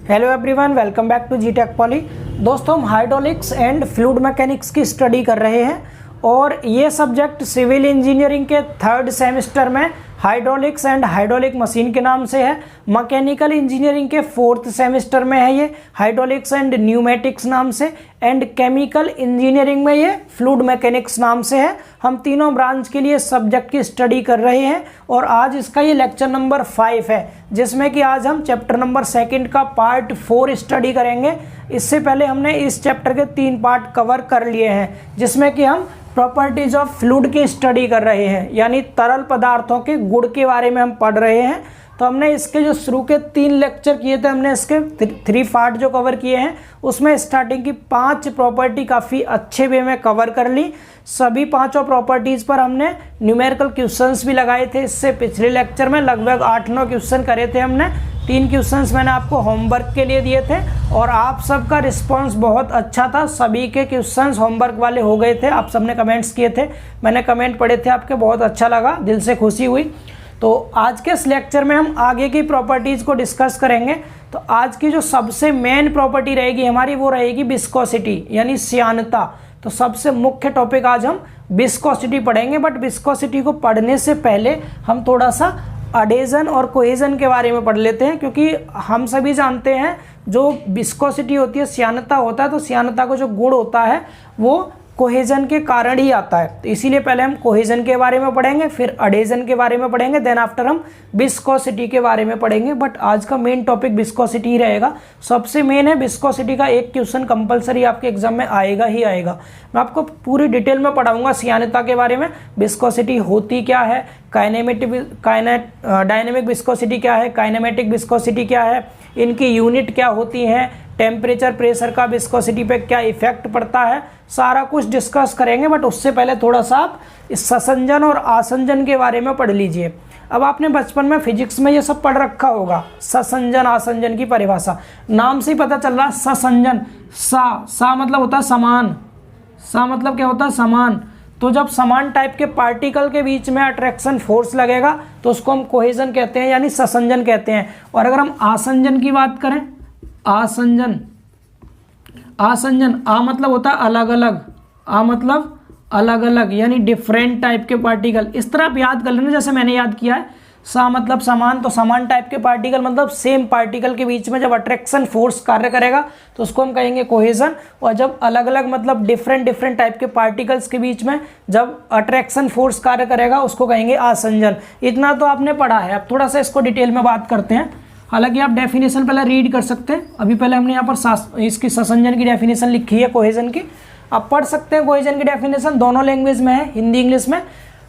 Hello everyone, welcome back to G Tech Poly. दोस्तों, हम hydraulics and fluid mechanics की study कर रहे हैं और ये सब्जेक्ट सिविल इंजीनियरिंग के थर्ड सेमेस्टर में हाइड्रोलिक्स एंड हाइड्रोलिक मशीन के नाम से है। मैकेनिकल इंजीनियरिंग के फोर्थ सेमेस्टर में है ये हाइड्रोलिक्स एंड न्यूमेटिक्स नाम से, एंड केमिकल इंजीनियरिंग में ये फ्लूइड मैकेनिक्स नाम से है। हम तीनों ब्रांच के लिए सब्जेक्ट की स्टडी कर रहे हैं और आज इसका ये लेक्चर नंबर 5 है, जिसमें कि आज हम चैप्टर नंबर 2 का पार्ट 4 स्टडी करेंगे। इससे पहले हमने इस चैप्टर के 3 पार्ट कवर कर लिए हैं, जिसमें कि हम प्रॉपर्टीज ऑफ फ्लूइड की स्टडी कर रहे हैं, यानी तरल पदार्थों के गुण के बारे में हम पढ़ रहे हैं। तो हमने इसके जो शुरू के 3 लेक्चर किए थे, हमने इसके 3 पार्ट जो कवर किए हैं, उसमें स्टार्टिंग की 5 प्रॉपर्टी काफ़ी अच्छे वे में कवर कर ली। सभी 5 प्रॉपर्टीज़ पर हमने न्यूमेरिकल क्वेश्चंस भी लगाए थे। इससे पिछले लेक्चर में लगभग 8-9 क्वेश्चन करे थे हमने। 3 क्वेश्चंस मैंने आपको होमवर्क के लिए दिए थे और आप सबका रिस्पांस बहुत अच्छा था। सभी के क्वेश्चंस होमवर्क वाले हो गए थे, आप सबने कमेंट्स किए थे, मैंने कमेंट पढ़े थे आपके, बहुत अच्छा लगा, दिल से खुशी हुई। तो आज के इस लेक्चर में हम आगे की प्रॉपर्टीज़ को डिस्कस करेंगे। तो आज की जो सबसे मेन प्रॉपर्टी रहेगी हमारी, वो रहेगी विस्कोसिटी, यानी श्यानता। तो सबसे मुख्य टॉपिक आज हम विस्कोसिटी पढ़ेंगे। बट विस्कोसिटी को पढ़ने से पहले हम थोड़ा सा अडेजन और कोहेजन के बारे में पढ़ लेते हैं, क्योंकि हम सभी जानते हैं जो विस्कोसिटी होती है, श्यानता होता है, तो श्यानता का जो गुण होता है वो कोहेजन के कारण ही आता है। तो इसीलिए पहले हम कोहेजन के बारे में पढ़ेंगे, फिर अडेजन के बारे में पढ़ेंगे, देन आफ्टर हम विस्कोसिटी के बारे में पढ़ेंगे। बट आज का मेन टॉपिक विस्कोसिटी ही रहेगा। सबसे मेन है विस्कोसिटी का एक क्वेश्चन कंपलसरी आपके एग्जाम में आएगा ही आएगा। मैं आपको पूरी डिटेल में पढ़ाऊंगा श्यानता के बारे में, विस्कोसिटी होती क्या है, डायनेमिक विस्कोसिटी क्या है, काइनेमेटिक विस्कोसिटी क्या है, इनकी यूनिट क्या होती हैं, टेम्परेचर प्रेशर का विस्कोसिटी पे क्या इफेक्ट पड़ता है, सारा कुछ डिस्कस करेंगे। बट उससे पहले थोड़ा सा आप इस ससंजन और आसंजन के बारे में पढ़ लीजिए। अब आपने बचपन में फिजिक्स में ये सब पढ़ रखा होगा, ससंजन आसंजन की परिभाषा। नाम से ही पता चल रहा है ससंजन, सा मतलब होता है समान, सा मतलब क्या होता है समान। तो जब समान टाइप के पार्टिकल के बीच में अट्रैक्शन फोर्स लगेगा तो उसको हम कोहेजन कहते हैं, यानी ससंजन कहते हैं। और अगर हम आसंजन की बात करें, आसंजन, आ मतलब होता है अलग अलग, आ मतलब अलग अलग, यानी डिफरेंट टाइप के पार्टिकल। इस तरह आप याद कर लेना जैसे मैंने याद किया है। सा मतलब समान, तो समान टाइप के पार्टिकल मतलब सेम पार्टिकल के बीच में जब अट्रैक्शन फोर्स कार्य करेगा तो उसको हम कहेंगे कोहेजन। और जब अलग अलग मतलब डिफरेंट टाइप के पार्टिकल्स के बीच में जब अट्रैक्शन फोर्स कार्य करेगा उसको कहेंगे आसंजन। इतना तो आपने पढ़ा है। अब थोड़ा सा इसको डिटेल में बात करते हैं। हालांकि आप डेफिनेशन पहले रीड कर सकते हैं। अभी पहले हमने यहाँ पर इसकी ससंजन की डेफिनेशन लिखी है कोहेजन की, आप पढ़ सकते हैं। कोहेजन की डेफिनेशन दोनों लैंग्वेज में है, हिंदी इंग्लिश में।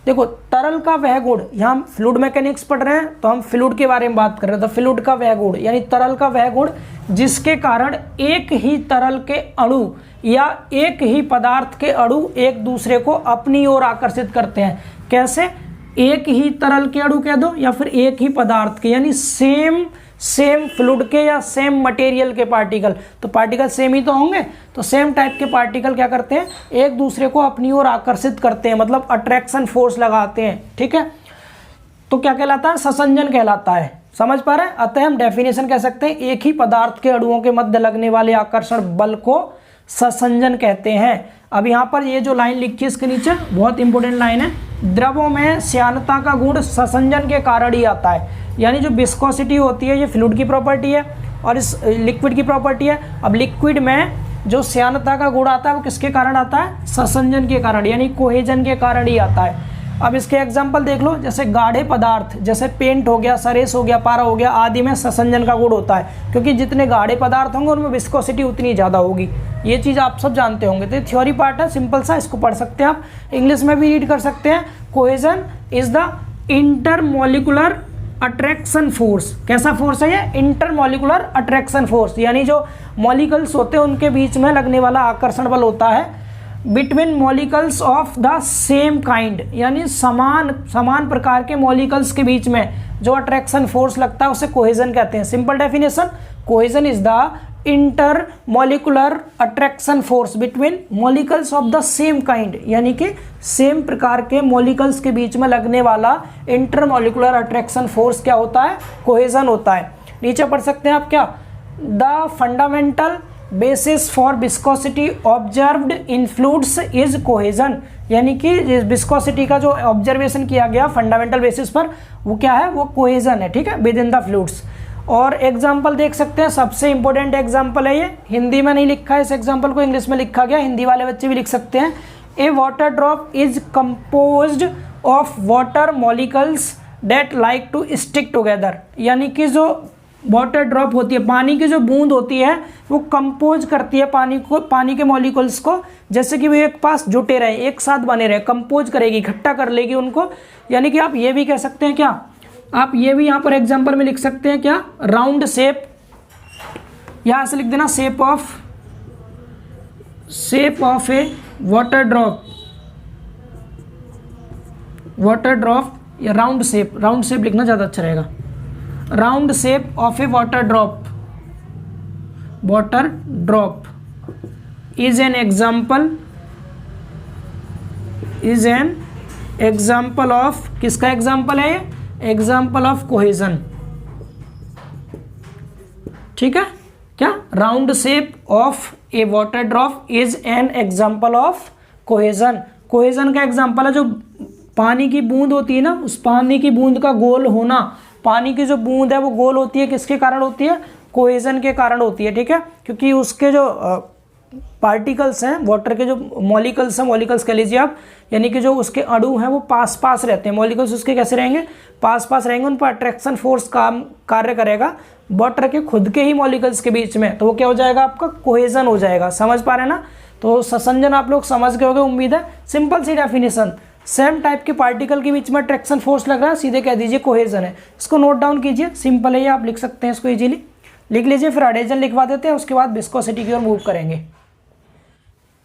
देखो, तरल का वह गुण, यहाँ हम फ्लूइड मैकेनिक्स पढ़ रहे हैं तो हम फ्लूइड के बारे में बात कर रहे हैं। तो फ्लूइड का वह गुण यानी तरल का वह गुण जिसके कारण एक ही तरल के अणु या एक ही पदार्थ के अणु एक दूसरे को अपनी ओर आकर्षित करते हैं। कैसे? एक ही तरल के अणु कह दो या फिर एक ही पदार्थ के, यानी सेम फ्लूइड के या सेम मटेरियल के पार्टिकल। तो पार्टिकल सेम ही तो होंगे, तो सेम टाइप के पार्टिकल क्या करते हैं, एक दूसरे को अपनी ओर आकर्षित करते हैं, मतलब अट्रैक्शन फोर्स लगाते हैं। ठीक है, तो क्या कहलाता है, ससंजन कहलाता है। समझ पा रहे हैं? अतः हम डेफिनेशन कह सकते हैं, एक ही पदार्थ के अणुओं के मध्य लगने वाले आकर्षण बल को ससंजन कहते हैं। अब यहाँ पर ये जो लाइन लिखी है इसके नीचे बहुत इंपॉर्टेंट लाइन है, द्रवों में श्यानता का गुण ससंजन के कारण ही आता है। यानी जो विस्कोसिटी होती है ये फ्लूइड की प्रॉपर्टी है और इस लिक्विड की प्रॉपर्टी है। अब लिक्विड में जो श्यानता का गुण आता है वो किसके कारण आता है, ससंजन के कारण, यानी कोहेजन के कारण ही आता है। अब इसके एग्जांपल देख लो, जैसे गाढ़े पदार्थ जैसे पेंट हो गया, सरेस हो गया, पारा हो गया आदि में ससंजन का गुण होता है, क्योंकि जितने गाढ़े पदार्थ होंगे उनमें विस्कोसिटी उतनी ज़्यादा होगी। ये चीज़ आप सब जानते होंगे। तो ये थ्योरी पार्ट है, सिंपल सा, इसको पढ़ सकते हैं आप, इंग्लिश में भी रीड कर सकते हैं। Cohesion is the intermolecular attraction force. कैसा फोर्स है ये? इंटरमॉलिक्यूलर अट्रैक्शन फोर्स, यानी जो मॉलिक्यूल्स होते हैं उनके बीच में लगने वाला आकर्षण बल होता है between molecules of the same kind, यानी समान प्रकार के मॉलिक्यूल्स के बीच में जो अट्रैक्शन फोर्स लगता है उसे कोहेजन कहते हैं। Simple definition, cohesion is the inter molecular attraction force between molecules of the same kind, यानी कि सेम प्रकार के मॉलिकल्स के बीच में लगने वाला इंटर मॉलिकुलर अट्रैक्शन फोर्स क्या होता है? कोहेजन होता है। नीचे पढ़ सकते हैं आप क्या, the fundamental basis for viscosity observed in fluids is cohesion, यानी कि विस्कोसिटी का जो ऑब्जर्वेशन किया गया फंडामेंटल बेसिस पर वो क्या है, वो कोहेजन है, ठीक है, विद इन द फ्लूइड्स। और एग्जाम्पल देख सकते हैं, सबसे इंपॉर्टेंट एग्जाम्पल है ये, हिंदी में नहीं लिखा है इस एग्जाम्पल को, इंग्लिश में लिखा गया, हिंदी वाले बच्चे भी लिख सकते हैं। A water drop is composed of water molecules that like to stick together, यानी कि जो वाटर ड्रॉप होती है, पानी की जो बूंद होती है, वो कंपोज करती है पानी को, पानी के मॉलिक्यूल्स को, जैसे कि वो एक पास जुटे रहे, एक साथ बने रहे, कंपोज करेगी, इकट्ठा कर लेगी उनको। यानी कि आप ये भी कह सकते हैं, क्या आप ये भी यहाँ पर एग्जांपल में लिख सकते हैं, क्या, राउंड शेप, यहाँ से लिख देना shape of A water drop या राउंड शेप लिखना ज़्यादा अच्छा रहेगा, round shape of A water drop is an example of, किसका एग्जाम्पल है ये, एग्जाम्पल ऑफ कोहेजन, ठीक है, क्या, round shape of A water drop is an example of cohesion. Cohesion का एग्जाम्पल है जो पानी की बूंद होती है ना, उस पानी की बूंद का गोल होना, पानी की जो बूंद है वो गोल होती है, किसके कारण होती है, कोहेजन के कारण होती है, ठीक है, क्योंकि उसके जो पार्टिकल्स हैं, वाटर के जो मॉलिक्यूल्स हैं, मॉलिक्यूल्स कह लीजिए आप, यानी कि जो उसके अणु हैं वो पास पास रहते हैं, मॉलिक्यूल्स उसके कैसे रहेंगे, पास पास रहेंगे, उन पर अट्रैक्शन फोर्स कार्य करेगा वाटर के खुद के ही मॉलिक्यूल्स के बीच में, तो वो क्या हो जाएगा, आपका कोहेजन हो जाएगा। समझ पा रहे हैं ना, तो संसंजन आप लोग समझ गए होंगे उम्मीद है। सिंपल सी डेफिनेशन, सेम टाइप के पार्टिकल के बीच में अट्रैक्शन फोर्स लग रहा है, सीधे कह दीजिए कोहेजन है। इसको नोट डाउन कीजिए, सिंपल है ये, आप लिख सकते हैं इसको इजीली, लिख लीजिए, फिर एडेजन लिखवा देते हैं, उसके बाद विस्कोसिटी की ओर मूव करेंगे।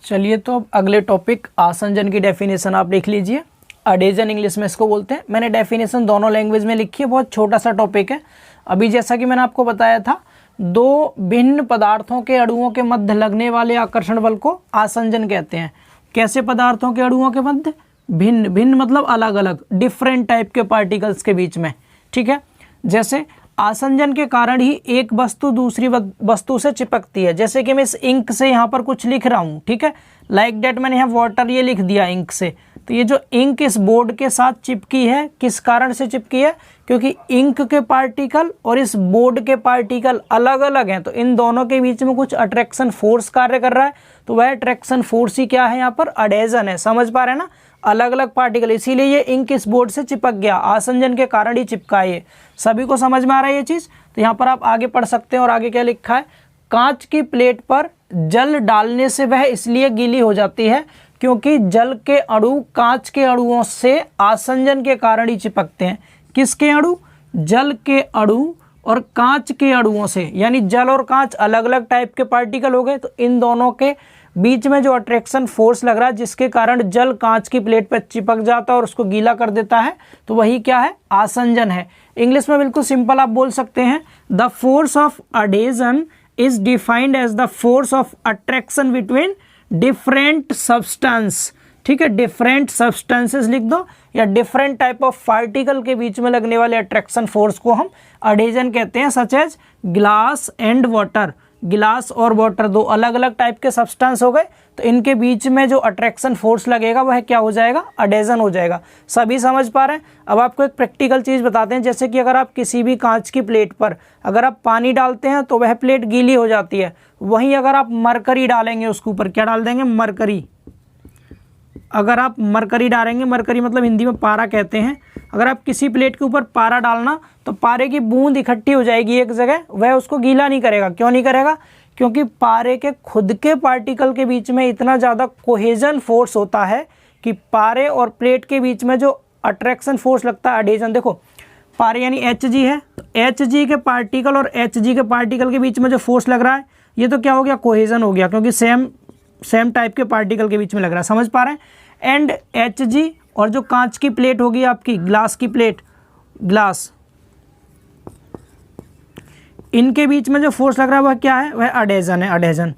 चलिए, तो अब अगले टॉपिक आसंजन की डेफिनेशन आप लिख लीजिए, एडेजन इंग्लिश में इसको बोलते हैं। मैंने डेफिनेशन दोनों लैंग्वेज में लिखी है, बहुत छोटा सा टॉपिक है। अभी जैसा कि मैंने आपको बताया था, दो भिन्न पदार्थों के अणुओं के मध्य लगने वाले आकर्षण बल को आसंजन कहते हैं। कैसे पदार्थों के अणुओं के मध्य, भिन्न मतलब अलग अलग, डिफरेंट टाइप के पार्टिकल्स के बीच में, ठीक है। जैसे आसंजन के कारण ही एक वस्तु दूसरी वस्तु से चिपकती है, जैसे कि मैं इस इंक से यहाँ पर कुछ लिख रहा हूँ, ठीक है, लाइक डेट मैंने यहाँ वाटर ये लिख दिया इंक से, तो ये जो इंक इस बोर्ड के साथ चिपकी है, किस कारण से चिपकी है, क्योंकि इंक के पार्टिकल और इस बोर्ड के पार्टिकल अलग अलग हैं, तो इन दोनों के बीच में कुछ अट्रैक्शन फोर्स कार्य कर रहा है, तो वह अट्रैक्शन फोर्स ही क्या है, यहाँ पर एडेजन है। समझ पा रहे हैं ना, अलग अलग पार्टिकल, इसीलिए ये इंक इस बोर्ड से चिपक गया, आसंजन के कारण ही चिपका है। ये सभी को समझ में आ रहा है ये चीज़, तो यहाँ पर आप आगे पढ़ सकते हैं। और आगे क्या लिखा है, कांच की प्लेट पर जल डालने से वह इसलिए गीली हो जाती है क्योंकि जल के अणु कांच के अणुओं से आसंजन के कारण ही चिपकते हैं। किसके अणु, जल के अणु और कांच के अणुओं से, यानी जल और कांच अलग अलग टाइप के पार्टिकल हो गए, तो इन दोनों के बीच में जो अट्रैक्शन फोर्स लग रहा है, जिसके कारण जल कांच की प्लेट पर चिपक जाता है और उसको गीला कर देता है, तो वही क्या है, आसंजन है। इंग्लिश में बिल्कुल सिंपल आप बोल सकते हैं, the force of adhesion is defined as the force of attraction between different substance, ठीक है, डिफरेंट सब्सटेंसेस लिख दो, या डिफरेंट टाइप ऑफ पार्टिकल के बीच में लगने वाले अट्रैक्शन फोर्स को हम एडेजन कहते हैं, such as glass and water. गिलास और वाटर दो अलग अलग टाइप के सब्सटेंस हो गए, तो इनके बीच में जो अट्रैक्शन फोर्स लगेगा वह क्या हो जाएगा, एडेजन हो जाएगा। सभी समझ पा रहे हैं। अब आपको एक प्रैक्टिकल चीज़ बताते हैं, जैसे कि अगर आप किसी भी कांच की प्लेट पर अगर आप पानी डालते हैं तो वह प्लेट गीली हो जाती है, वहीं अगर आप मरकरी डालेंगे उसके ऊपर, क्या डाल देंगे, मरकरी, अगर आप मरकरी डालेंगे, मरकरी मतलब हिंदी में पारा कहते हैं, अगर आप किसी प्लेट के ऊपर पारा डालना तो पारे की बूंद इकट्ठी हो जाएगी एक जगह, वह उसको गीला नहीं करेगा। क्यों नहीं करेगा, क्योंकि पारे के खुद के पार्टिकल के बीच में इतना ज़्यादा कोहेजन फोर्स होता है कि पारे और प्लेट के बीच में जो अट्रैक्शन फोर्स लगता है, एडेजन, देखो पारे यानी Hg है, तो Hg के पार्टिकल और Hg के पार्टिकल के बीच में जो फोर्स लग रहा है, ये तो क्या हो गया, कोहेजन हो गया, क्योंकि सेम टाइप के पार्टिकल के बीच में लग रहा है। समझ पा रहे हैं। एंड Hg और जो कांच की प्लेट होगी आपकी, ग्लास की प्लेट, ग्लास, इनके बीच में जो फोर्स लग रहा है वह क्या है, वह एडेजन है, एडेजन।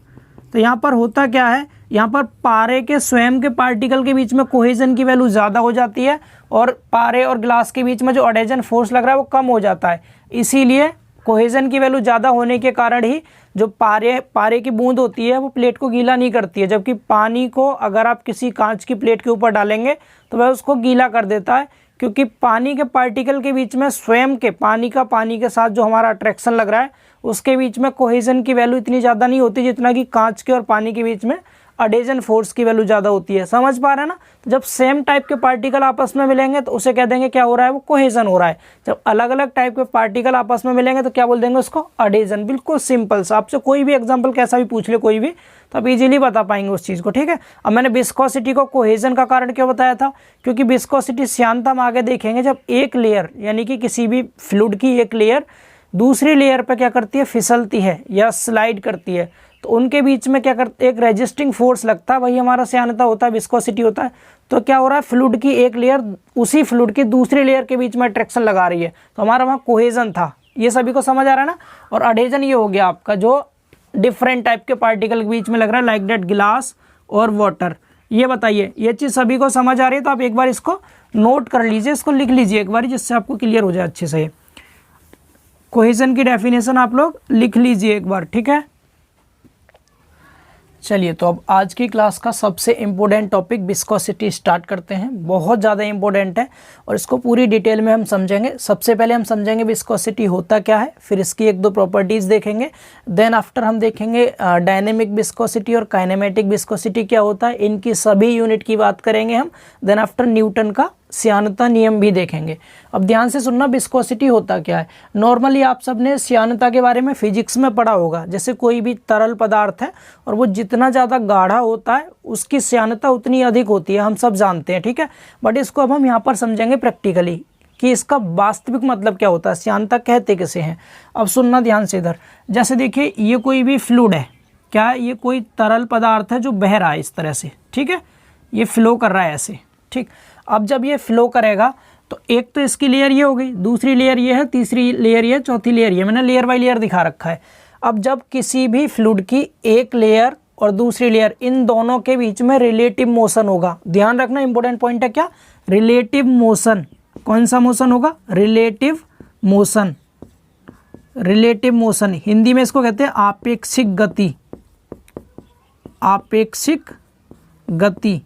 तो यहाँ पर होता क्या है, यहाँ पर पारे के स्वयं के पार्टिकल के बीच में कोहेजन की वैल्यू ज़्यादा हो जाती है और पारे और ग्लास के बीच में जो एडेजन फोर्स लग रहा है वो कम हो जाता है, इसीलिए कोहेजन की वैल्यू ज़्यादा होने के कारण ही जो पारे की बूंद होती है वो प्लेट को गीला नहीं करती है, जबकि पानी को अगर आप किसी कांच की प्लेट के ऊपर डालेंगे तो वह उसको गीला कर देता है, क्योंकि पानी के पार्टिकल के बीच में स्वयं के पानी के साथ जो हमारा अट्रैक्शन लग रहा है उसके बीच में कोहेजन की वैल्यू इतनी ज़्यादा नहीं होती जितना कि कांच के और पानी के बीच में अडेजन फोर्स की वैल्यू ज़्यादा होती है। समझ पा रहे हैं ना? तो जब सेम टाइप के पार्टिकल आपस में मिलेंगे तो उसे कह देंगे क्या हो रहा है, वो कोहेजन हो रहा है। जब अलग अलग टाइप के पार्टिकल आपस में मिलेंगे तो क्या बोल देंगे उसको, अडेजन। बिल्कुल सिंपल सा, आपसे कोई भी एग्जाम्पल कैसा भी पूछ ले कोई भी, तो आप इजीली बता पाएंगे उस चीज़ को। ठीक है, अब मैंने विस्कोसिटी को कोहेजन का कारण क्यों बताया था, क्योंकि विस्कोसिटी श्यानता हम आगे देखेंगे जब एक लेयर यानी कि किसी भी फ्लूइड की एक लेयर दूसरी लेयर पे क्या करती है, फिसलती है या स्लाइड करती है, तो उनके बीच में क्या करते, एक रेजिस्टिंग फोर्स लगता है, वही हमारा श्यानता होता है, विस्कोसिटी होता है। तो क्या हो रहा है, फ्लूइड की एक लेयर उसी फ्लूइड की दूसरी लेयर के बीच में अट्रैक्शन लगा रही है, तो हमारा वहाँ कोहेजन था। ये सभी को समझ आ रहा है ना? और अडेजन ये हो गया आपका जो डिफरेंट टाइप के पार्टिकल के बीच में लग रहा है, लाइक दैट ग्लास और वाटर। ये बताइए, ये चीज़ सभी को समझ आ रही है? तो आप एक बार इसको नोट कर लीजिए, इसको लिख लीजिए एक बार, जिससे आपको क्लियर हो जाए अच्छे से। कोहेजन की डेफिनेशन आप लोग लिख लीजिए एक बार, ठीक है। चलिए, तो अब आज की क्लास का सबसे इम्पोर्टेंट टॉपिक विस्कोसिटी स्टार्ट करते हैं। बहुत ज़्यादा इम्पोर्टेंट है और इसको पूरी डिटेल में हम समझेंगे। सबसे पहले हम समझेंगे विस्कोसिटी होता क्या है, फिर इसकी एक दो प्रॉपर्टीज़ देखेंगे, देन आफ्टर हम देखेंगे डायनेमिक विस्कोसिटी और काइनेमेटिक विस्कोसिटी क्या होता है, इनकी सभी यूनिट की बात करेंगे हम। देन आफ्टर न्यूटन का श्यानता नियम भी देखेंगे। अब ध्यान से सुनना, विस्कोसिटी होता क्या है। नॉर्मली आप सबने श्यानता के बारे में फिजिक्स में पढ़ा होगा, जैसे कोई भी तरल पदार्थ है और वो जितना ज़्यादा गाढ़ा होता है उसकी श्यानता उतनी अधिक होती है, हम सब जानते हैं, ठीक है। बट इसको अब हम यहाँ पर समझेंगे प्रैक्टिकली कि इसका वास्तविक मतलब क्या होता है, श्यानता कहते किसे हैं। अब सुनना ध्यान से इधर, जैसे देखिए ये कोई भी फ्लूइड है, क्या है, ये कोई तरल पदार्थ है जो बह रहा है इस तरह से, ठीक है, ये फ्लो कर रहा है ऐसे, ठीक। अब जब ये फ्लो करेगा तो एक तो इसकी लेयर ये हो गई, दूसरी लेयर ये है, तीसरी लेयर ये, चौथी लेयर ये, मैंने लेयर बाय लेयर दिखा रखा है। अब जब किसी भी फ्लूइड की एक लेयर और दूसरी लेयर, इन दोनों के बीच में रिलेटिव मोशन होगा, ध्यान रखना, इंपॉर्टेंट पॉइंट है क्या, रिलेटिव मोशन। कौन सा मोशन होगा, relative motion. Relative motion Hindi में इसको कहते हैं आपेक्षिक गति, आपेक्षिक गति।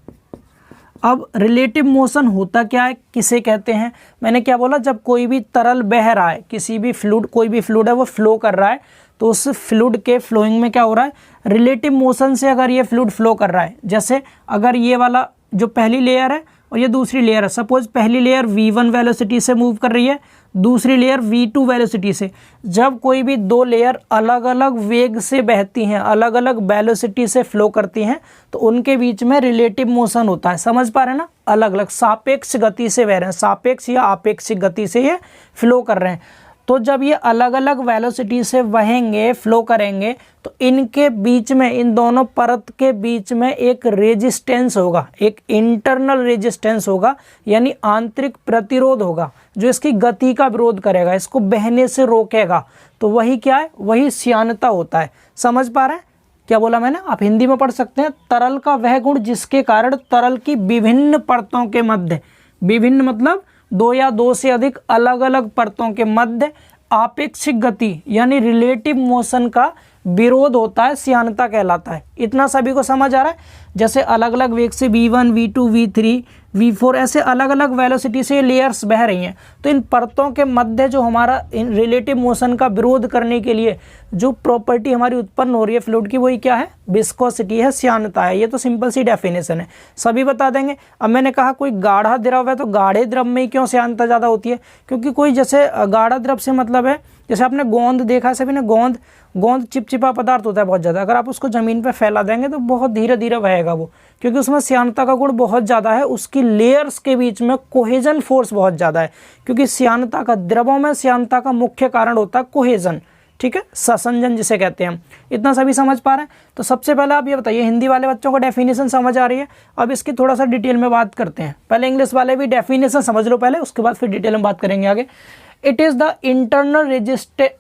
अब रिलेटिव मोशन होता क्या है, किसे कहते हैं, मैंने क्या बोला, जब कोई भी तरल बह रहा है, किसी भी फ्लूइड, कोई भी फ्लूइड है वो फ्लो कर रहा है, तो उस फ्लूइड के फ्लोइंग में क्या हो रहा है, रिलेटिव मोशन से अगर ये फ्लूइड फ्लो कर रहा है, जैसे अगर ये वाला जो पहली लेयर है और ये दूसरी लेयर है, सपोज पहली लेयर v1 वेलोसिटी से मूव कर रही है, दूसरी लेयर v2 वेलोसिटी से। जब कोई भी दो लेयर अलग अलग वेग से बहती हैं, अलग अलग वेलोसिटी से फ्लो करती हैं, तो उनके बीच में रिलेटिव मोशन होता है। समझ पा रहे हैं ना, अलग अलग सापेक्ष गति से बह रहे हैं, सापेक्ष या आपेक्षिक गति से ये फ्लो कर रहे हैं। तो जब ये अलग अलग वेलोसिटी से बहेंगे, फ्लो करेंगे, तो इनके बीच में, इन दोनों परत के बीच में एक रेजिस्टेंस होगा, एक इंटरनल रेजिस्टेंस होगा, यानी आंतरिक प्रतिरोध होगा जो इसकी गति का विरोध करेगा, इसको बहने से रोकेगा। तो वही क्या है, वही श्यानता होता है। समझ पा रहे हैं क्या बोला मैंने? आप हिंदी में पढ़ सकते हैं, तरल का वह गुण जिसके कारण तरल की विभिन्न परतों के मध्य, विभिन्न मतलब दो या दो से अधिक अलग अलग परतों के मध्य आपेक्षिक गति यानी रिलेटिव मोशन का विरोध होता है, श्यानता कहलाता है। इतना सभी को समझ आ रहा है? जैसे अलग अलग वेग से v1, v2, v3, v4 ऐसे अलग अलग वेलोसिटी से लेयर्स बह रही हैं, तो इन परतों के मध्य जो हमारा इन रिलेटिव मोशन का विरोध करने के लिए जो प्रॉपर्टी हमारी उत्पन्न हो रही है फ्लूइड की, वही क्या है, विस्कोसिटी है, श्यानता है। ये तो सिंपल सी डेफिनेशन है, सभी बता देंगे। अब मैंने कहा कोई गाढ़ा द्रव है, तो गाढ़े द्रव में ही क्यों श्यानता ज़्यादा होती है, क्योंकि कोई जैसे गाढ़ा द्रव से मतलब है, जैसे आपने गोंद देखा है सभी ने, गोंद चिपचिपा पदार्थ होता है बहुत ज़्यादा, अगर आप उसको ज़मीन पर फैला देंगे तो बहुत धीरे धीरे बहेगा वो, क्योंकि उसमें श्यानता का गुण बहुत ज़्यादा है, उसकी लेयर्स के बीच में कोहेजन फोर्स बहुत ज़्यादा है, क्योंकि श्यानता का, द्रवों में श्यानता का मुख्य कारण होता है कोहेजन, ठीक है, संसंजन जिसे कहते हैं हम। इतना सभी समझ पा रहे हैं? तो सबसे पहले आप ये बताइए, हिंदी वाले बच्चों को डेफिनेशन समझ आ रही है? अब इसकी थोड़ा सा डिटेल में बात करते हैं। पहले इंग्लिश वाले भी डेफिनेशन समझ लो पहले, उसके बाद फिर डिटेल में बात करेंगे आगे। It is the internal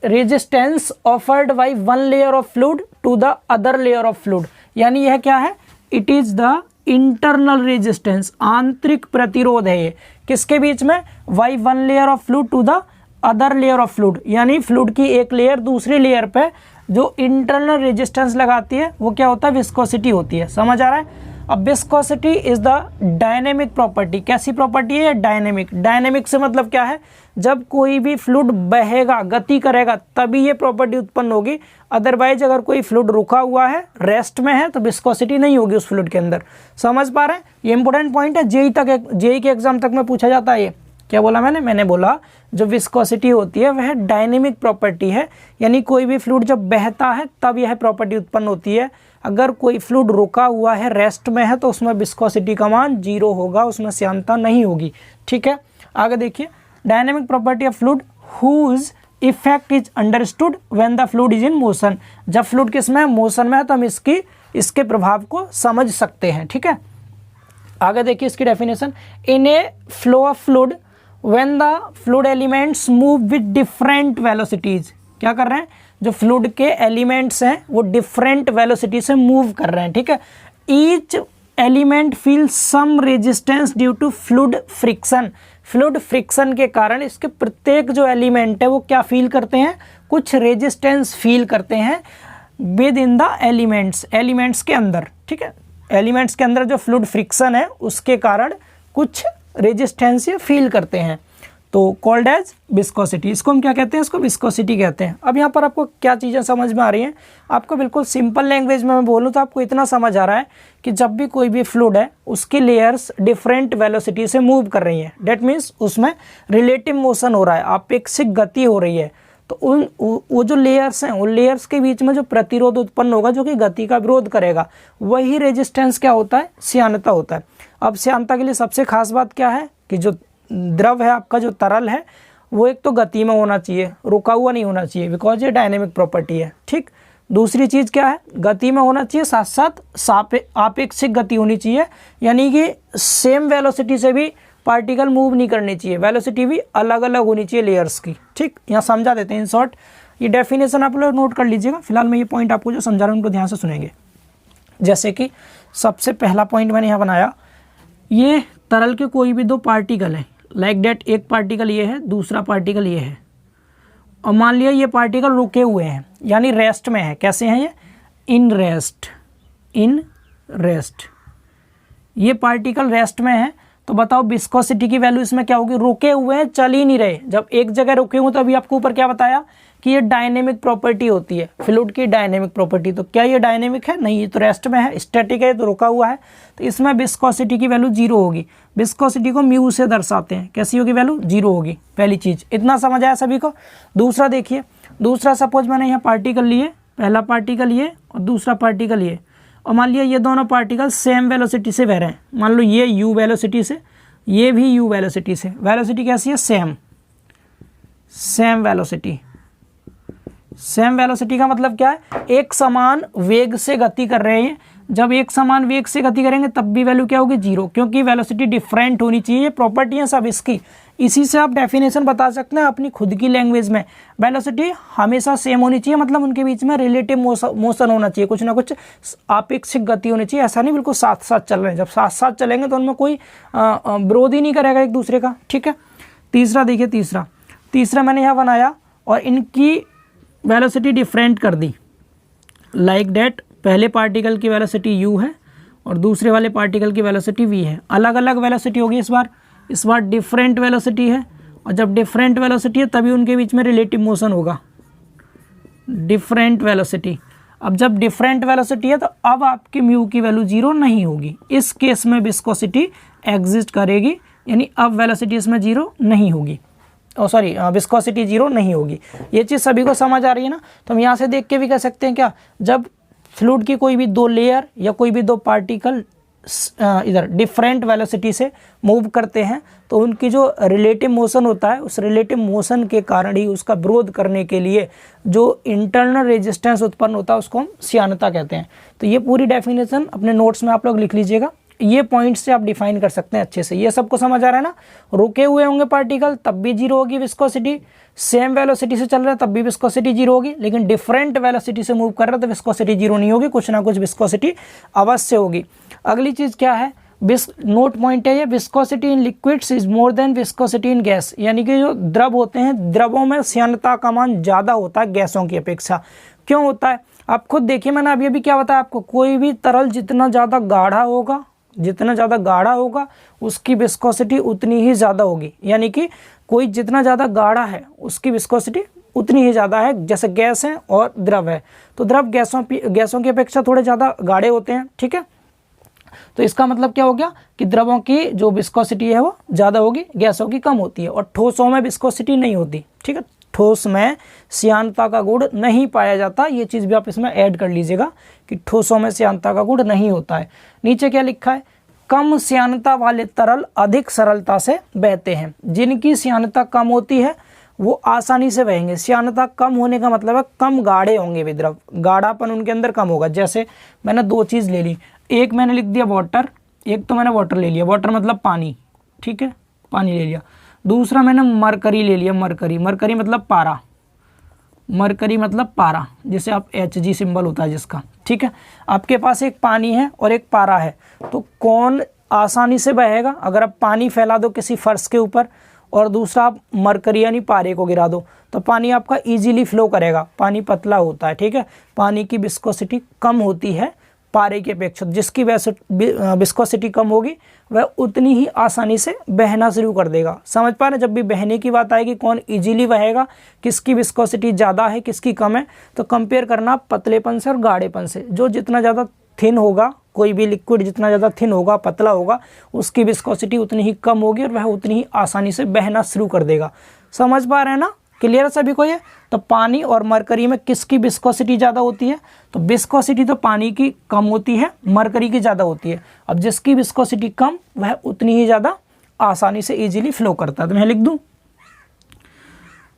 resistance offered by one layer of fluid to the other layer of fluid। यानी यह क्या है, It is the internal resistance, आंतरिक प्रतिरोध है ये, किसके बीच में, by one layer of fluid to the other layer of fluid, यानी फ्लूइड की एक लेयर दूसरी लेयर पे जो इंटरनल रेजिस्टेंस लगाती है वो क्या होता है, विस्कोसिटी होती है। समझ आ रहा है। अब viscosity is the dynamic property. कैसी प्रॉपर्टी है? डायनेमिक। डायनेमिक से मतलब क्या है, जब कोई भी फ्लूइड बहेगा, गति करेगा, तभी ये प्रॉपर्टी उत्पन्न होगी। अदरवाइज अगर कोई फ्लूइड रुका हुआ है, रेस्ट में है, तो विस्कोसिटी नहीं होगी उस फ्लूइड के अंदर। समझ पा रहे हैं? ये इंपॉर्टेंट पॉइंट है, जेई के एग्जाम तक में पूछा जाता है। ये क्या बोला मैंने बोला जो विस्कोसिटी होती है वह डायनेमिक प्रॉपर्टी है, यानी कोई भी फ्लूइड जब बहता है तब यह प्रॉपर्टी उत्पन्न होती है। अगर कोई फ्लूइड रुका हुआ है, रेस्ट में है, तो उसमें विस्कोसिटी का मान 0 होगा, उसमें श्यानता नहीं होगी। ठीक है, आगे देखिए, dynamic property of fluid whose effect is understood when the fluid is in motion. जब फ्लूइड किसमें, मोशन में है, तो हम इसके प्रभाव को समझ सकते हैं। ठीक है, आगे देखिए इसकी definition. In A flow of fluid when the fluid elements move with different velocities. क्या कर रहे हैं, जो फ्लूइड के एलिमेंट्स हैं वो डिफरेंट वेलोसिटी से मूव कर रहे हैं। ठीक है, each element feel some resistance due to fluid friction. Fluid friction के कारण इसके प्रत्येक जो एलिमेंट है वो क्या फील करते हैं, कुछ रेजिस्टेंस फील करते हैं विद इन द एलिमेंट्स के अंदर। ठीक है, एलिमेंट्स के अंदर जो फ्लूइड फ्रिक्शन है उसके कारण कुछ रेजिस्टेंस ये फील करते हैं, तो कॉल्ड एज विस्कोसिटी। इसको हम क्या कहते हैं, इसको विस्कोसिटी कहते हैं। अब यहाँ पर आपको क्या चीज़ें समझ में आ रही हैं, आपको बिल्कुल सिंपल लैंग्वेज में मैं बोलूँ तो आपको इतना समझ आ रहा है कि जब भी कोई भी फ्लूइड है उसकी लेयर्स डिफरेंट वेलोसिटी से मूव कर रही हैं, डेट मीन्स उसमें रिलेटिव मोशन हो रहा है, अपेक्षिक गति हो रही है, तो वो जो लेयर्स हैं उन लेयर्स के बीच में जो प्रतिरोध उत्पन्न होगा जो कि गति का विरोध करेगा, वही रेजिस्टेंस क्या होता है, श्यानता होता है। अब श्यानता के लिए सबसे खास बात क्या है कि जो द्रव है आपका, जो तरल है, वो एक तो गति में होना चाहिए, रुका हुआ नहीं होना चाहिए, बिकॉज ये डायनेमिक प्रॉपर्टी है। ठीक, दूसरी चीज़ क्या है, गति में होना चाहिए, साथ साथ आपेक्षिक गति होनी चाहिए, यानी कि सेम वेलोसिटी से भी पार्टिकल मूव नहीं करनी चाहिए, वेलोसिटी भी अलग अलग होनी चाहिए लेयर्स की। ठीक, यहाँ समझा देते हैं इन शॉर्ट। ये डेफिनेशन आप लोग नोट कर लीजिएगा। फिलहाल मैं ये पॉइंट आपको जो समझा रहा हूँ उनको ध्यान से सुनेंगे। जैसे कि सबसे पहला पॉइंट मैंने यहाँ बनाया, ये तरल के कोई भी दो पार्टिकल हैं, लाइक डेट, एक पार्टिकल ये है, दूसरा पार्टिकल ये है, और मान लिया ये पार्टिकल रुके हुए हैं, यानी रेस्ट में है। कैसे हैं ये, इन रेस्ट। ये पार्टिकल रेस्ट में है, तो बताओ विस्कोसिटी की वैल्यू इसमें क्या होगी, रुके हुए हैं, चल ही नहीं रहे। जब एक जगह रुके हुए तो अभी आपको ऊपर क्या बताया कि ये डायनेमिक प्रॉपर्टी होती है, फ्लूइड की डायनेमिक प्रॉपर्टी। तो क्या ये डायनेमिक है, नहीं, ये तो रेस्ट में है, स्टैटिक है, तो रुका हुआ है, तो इसमें विस्कोसिटी की वैल्यू 0 होगी। विस्कोसिटी को म्यू से दर्शाते हैं, कैसी होगी वैल्यू, 0 होगी। पहली चीज, इतना समझ आया सभी को। दूसरा देखिए, दूसरा सपोज मैंने यहाँ पार्टिकल लिए, पहला पार्टिकल ये और दूसरा पार्टिकल ये, और मान लिया ये दोनों पार्टिकल सेम वेलोसिटी से बह रहे हैं। मान लो ये u वेलोसिटी से, ये भी u वेलोसिटी से। वेलोसिटी कैसी है, सेम वेलोसिटी। सेम वेलोसिटी का मतलब क्या है, एक समान वेग से गति कर रहे हैं। जब एक समान वेग से गति करेंगे तब भी वैल्यू क्या होगी, 0, क्योंकि वेलोसिटी डिफरेंट होनी चाहिए। ये प्रॉपर्टी है सब इसकी। इसी से आप डेफिनेशन बता सकते हैं अपनी खुद की लैंग्वेज में। वेलोसिटी हमेशा सेम होनी चाहिए, मतलब उनके बीच में रिलेटिव मोशन होना चाहिए, कुछ ना कुछ आपेक्षिक गति होनी चाहिए। ऐसा नहीं बिल्कुल साथ साथ चल रहे हैं। जब साथ साथ चलेंगे तो उनमें कोई विरोध ही नहीं करेगा एक दूसरे का। ठीक है, तीसरा देखिए, तीसरा मैंने यहाँ बनाया और इनकी वेलोसिटी डिफरेंट कर दी, लाइक डेट। पहले पार्टिकल की वेलोसिटी u है और दूसरे वाले पार्टिकल की वेलोसिटी v है। अलग अलग वेलोसिटी होगी इस बार डिफरेंट वेलोसिटी है, और जब डिफरेंट वेलोसिटी है तभी उनके बीच में रिलेटिव मोशन होगा, डिफरेंट वेलोसिटी। अब जब डिफरेंट वेलोसिटी है तो अब आपकी म्यू की वैल्यू 0 नहीं होगी। इस केस में विस्कोसिटी एग्जिस्ट करेगी, यानी अब वेलोसिटी इसमें 0 नहीं होगी, विस्कोसिटी 0 नहीं होगी। ये चीज़ सभी को समझ आ रही है ना। तो हम यहाँ से देख के भी कह सकते हैं क्या, जब फ्लूइड की कोई भी दो लेयर या कोई भी दो पार्टिकल इधर डिफरेंट वेलोसिटी से मूव करते हैं तो उनकी जो रिलेटिव मोशन होता है, उस रिलेटिव मोशन के कारण ही उसका विरोध करने के लिए जो इंटरनल रेजिस्टेंस उत्पन्न होता है उसको हम श्यानता कहते हैं। तो ये पूरी डेफिनेशन अपने नोट्स में आप लोग लिख लीजिएगा। ये पॉइंट से आप डिफाइन कर सकते हैं अच्छे से। ये सबको समझ आ रहा है ना। रुके हुए होंगे पार्टिकल तब भी 0 होगी विस्कोसिटी, सेम वेलोसिटी से चल रहा है तब भी विस्कोसिटी 0 होगी, लेकिन डिफरेंट वेलोसिटी से मूव कर रहा है तो विस्कोसिटी 0 नहीं होगी, कुछ ना कुछ विस्कोसिटी अवश्य होगी। अगली चीज़ क्या है, नोट पॉइंट है ये, viscosity in liquids is more than viscosity in gas, यानी कि जो द्रव होते हैं, द्रवों में श्यानता का मान ज़्यादा होता है गैसों की अपेक्षा। क्यों होता है आप खुद देखिए, मैंने अभी अभी क्या बताया आपको, कोई भी तरल जितना ज़्यादा गाढ़ा होगा उसकी विस्कोसिटी उतनी ही ज़्यादा होगी, यानी कि कोई जितना ज़्यादा गाढ़ा है उसकी विस्कोसिटी उतनी ही ज़्यादा है। जैसे गैस है और द्रव है, तो द्रव गैसों की अपेक्षा थोड़े ज़्यादा गाढ़े होते हैं, ठीक है। तो इसका मतलब क्या हो गया कि द्रवों की जो विस्कोसिटी है वो ज़्यादा होगी, गैसों की कम होती है। और ठोसों में विस्कोसिटी नहीं होती, ठीक है, ठोस में श्यानता का गुण नहीं पाया जाता। ये चीज़ भी आप इसमें ऐड कर लीजिएगा कि ठोसों में श्यानता का गुण नहीं होता है। नीचे क्या लिखा है, कम श्यानता वाले तरल अधिक सरलता से बहते हैं। जिनकी श्यानता कम होती है वो आसानी से बहेंगे। श्यानता कम होने का मतलब है कम गाढ़े होंगे वे द्रव, गाढ़ापन उनके अंदर कम होगा। जैसे मैंने दो चीज़ ले ली, एक मैंने लिख दिया वाटर, एक तो मैंने वाटर ले लिया, वाटर मतलब पानी, ठीक है, पानी ले लिया। दूसरा मैंने मरकरी ले लिया, मरकरी मतलब पारा, मरकरी मतलब पारा, जैसे आप Hg सिंबल होता है जिसका, ठीक है। आपके पास एक पानी है और एक पारा है, तो कौन आसानी से बहेगा? अगर आप पानी फैला दो किसी फर्श के ऊपर और दूसरा आप मरकरी यानी पारे को गिरा दो, तो पानी आपका इजीली फ्लो करेगा। पानी पतला होता है, ठीक है, पानी की विस्कोसिटी कम होती है पारे की अपेक्षा। जिसकी विस्कोसिटी कम होगी वह उतनी ही आसानी से बहना शुरू कर देगा। समझ पा रहे हैं? जब भी बहने की बात आएगी कौन इजीली बहेगा, किसकी विस्कोसिटी ज़्यादा है किसकी कम है, तो कंपेयर करना पतलेपन से और गाढ़ेपन से। जो जितना ज़्यादा थिन होगा, कोई भी लिक्विड जितना ज़्यादा थिन होगा, पतला होगा, उसकी विस्कोसिटी उतनी ही कम होगी और वह उतनी ही आसानी से बहना शुरू कर देगा। समझ पा रहे हैं ना? क्लियर है सभी को ये? तो पानी और मरकरी में किसकी विस्कोसिटी ज़्यादा होती है? तो विस्कोसिटी तो पानी की कम होती है, मरकरी की ज़्यादा होती है। अब जिसकी विस्कोसिटी कम वह उतनी ही ज़्यादा आसानी से इजीली फ्लो करता है। तो मैं लिख दूँ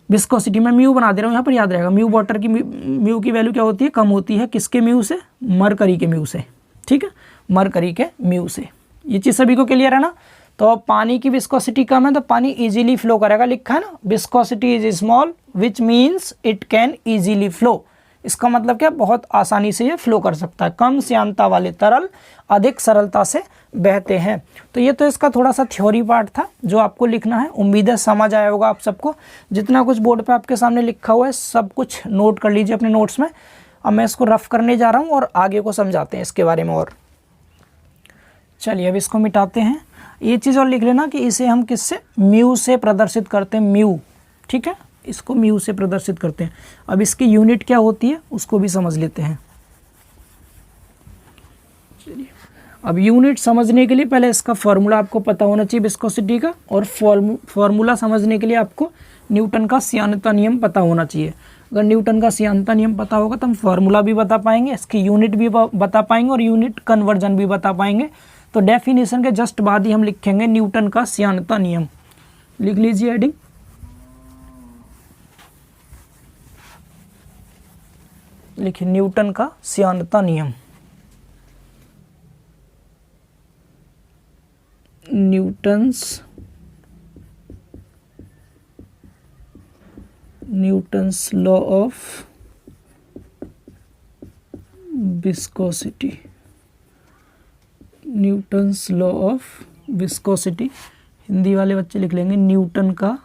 विस्कोसिटी, मैं म्यू बना दे रहा हूँ यहाँ पर, याद रहेगा। म्यू वाटर की म्यू की वैल्यू क्या होती है? कम होती है। किसके म्यू से? मरकरी के म्यू से, ठीक है, मरकरी के म्यू से। ये चीज़ सभी को क्लियर है ना? तो पानी की विस्कोसिटी कम है तो पानी इजीली फ्लो करेगा, लिखा है ना, viscosity is small which means it can easily flow. इसका मतलब क्या? बहुत आसानी से ये फ्लो कर सकता है। कम श्यानता वाले तरल अधिक सरलता से बहते हैं। तो ये तो इसका थोड़ा सा थ्योरी पार्ट था जो आपको लिखना है। उम्मीद है समझ आया होगा आप सबको। जितना कुछ बोर्ड पे आपके सामने लिखा हुआ है सब कुछ नोट कर लीजिए अपने नोट्स में। अब मैं इसको रफ करने जा रहा हूँ और आगे को समझाते हैं इसके बारे में। और चलिए अब इसको मिटाते हैं। ये चीज़ और लिख लेना कि इसे हम किससे? म्यू से प्रदर्शित करते हैं, म्यू, ठीक है, इसको म्यू से प्रदर्शित करते हैं। अब इसकी यूनिट क्या होती है उसको भी समझ लेते हैं। चलिए अब यूनिट समझने के लिए पहले इसका फॉर्मूला आपको पता होना चाहिए विस्कोसिटी का, और फॉर्मूला समझने के लिए आपको न्यूटन का श्यानता नियम पता होना चाहिए। अगर न्यूटन का श्यानता नियम पता होगा तो हम फॉर्मूला भी बता पाएंगे, इसकी यूनिट भी बता पाएंगे और यूनिट कन्वर्जन भी बता पाएंगे। तो डेफिनेशन के जस्ट बाद ही हम लिखेंगे न्यूटन का श्यानता नियम। लिख लीजिए हेडिंग, लिखिए न्यूटन का श्यानता नियम। Newton's law of viscosity, Newton's law of viscosity. Hindi वाले बच्चे लिख लेंगे न्यूटन का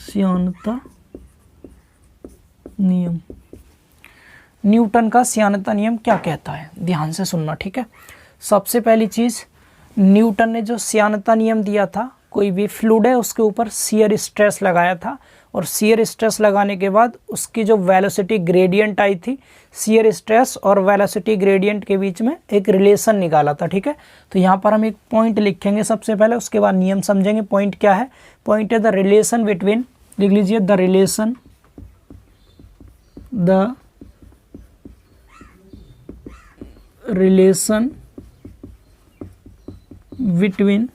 श्यानता नियम। न्यूटन का श्यानता नियम क्या कहता है, ध्यान से सुनना, ठीक है। सबसे पहली चीज़, न्यूटन ने जो श्यानता नियम दिया था, कोई भी फ्लूइड है उसके ऊपर शियर स्ट्रेस लगाया था, और शियर स्ट्रेस लगाने के बाद उसकी जो वेलोसिटी ग्रेडियंट आई थी, शियर स्ट्रेस और वेलोसिटी ग्रेडियंट के बीच में एक रिलेशन निकाला था, ठीक है। तो यहाँ पर हम एक पॉइंट लिखेंगे सबसे पहले, उसके बाद नियम समझेंगे। पॉइंट क्या है? पॉइंट है द रिलेशन बिटवीन, लिख लीजिए the relation between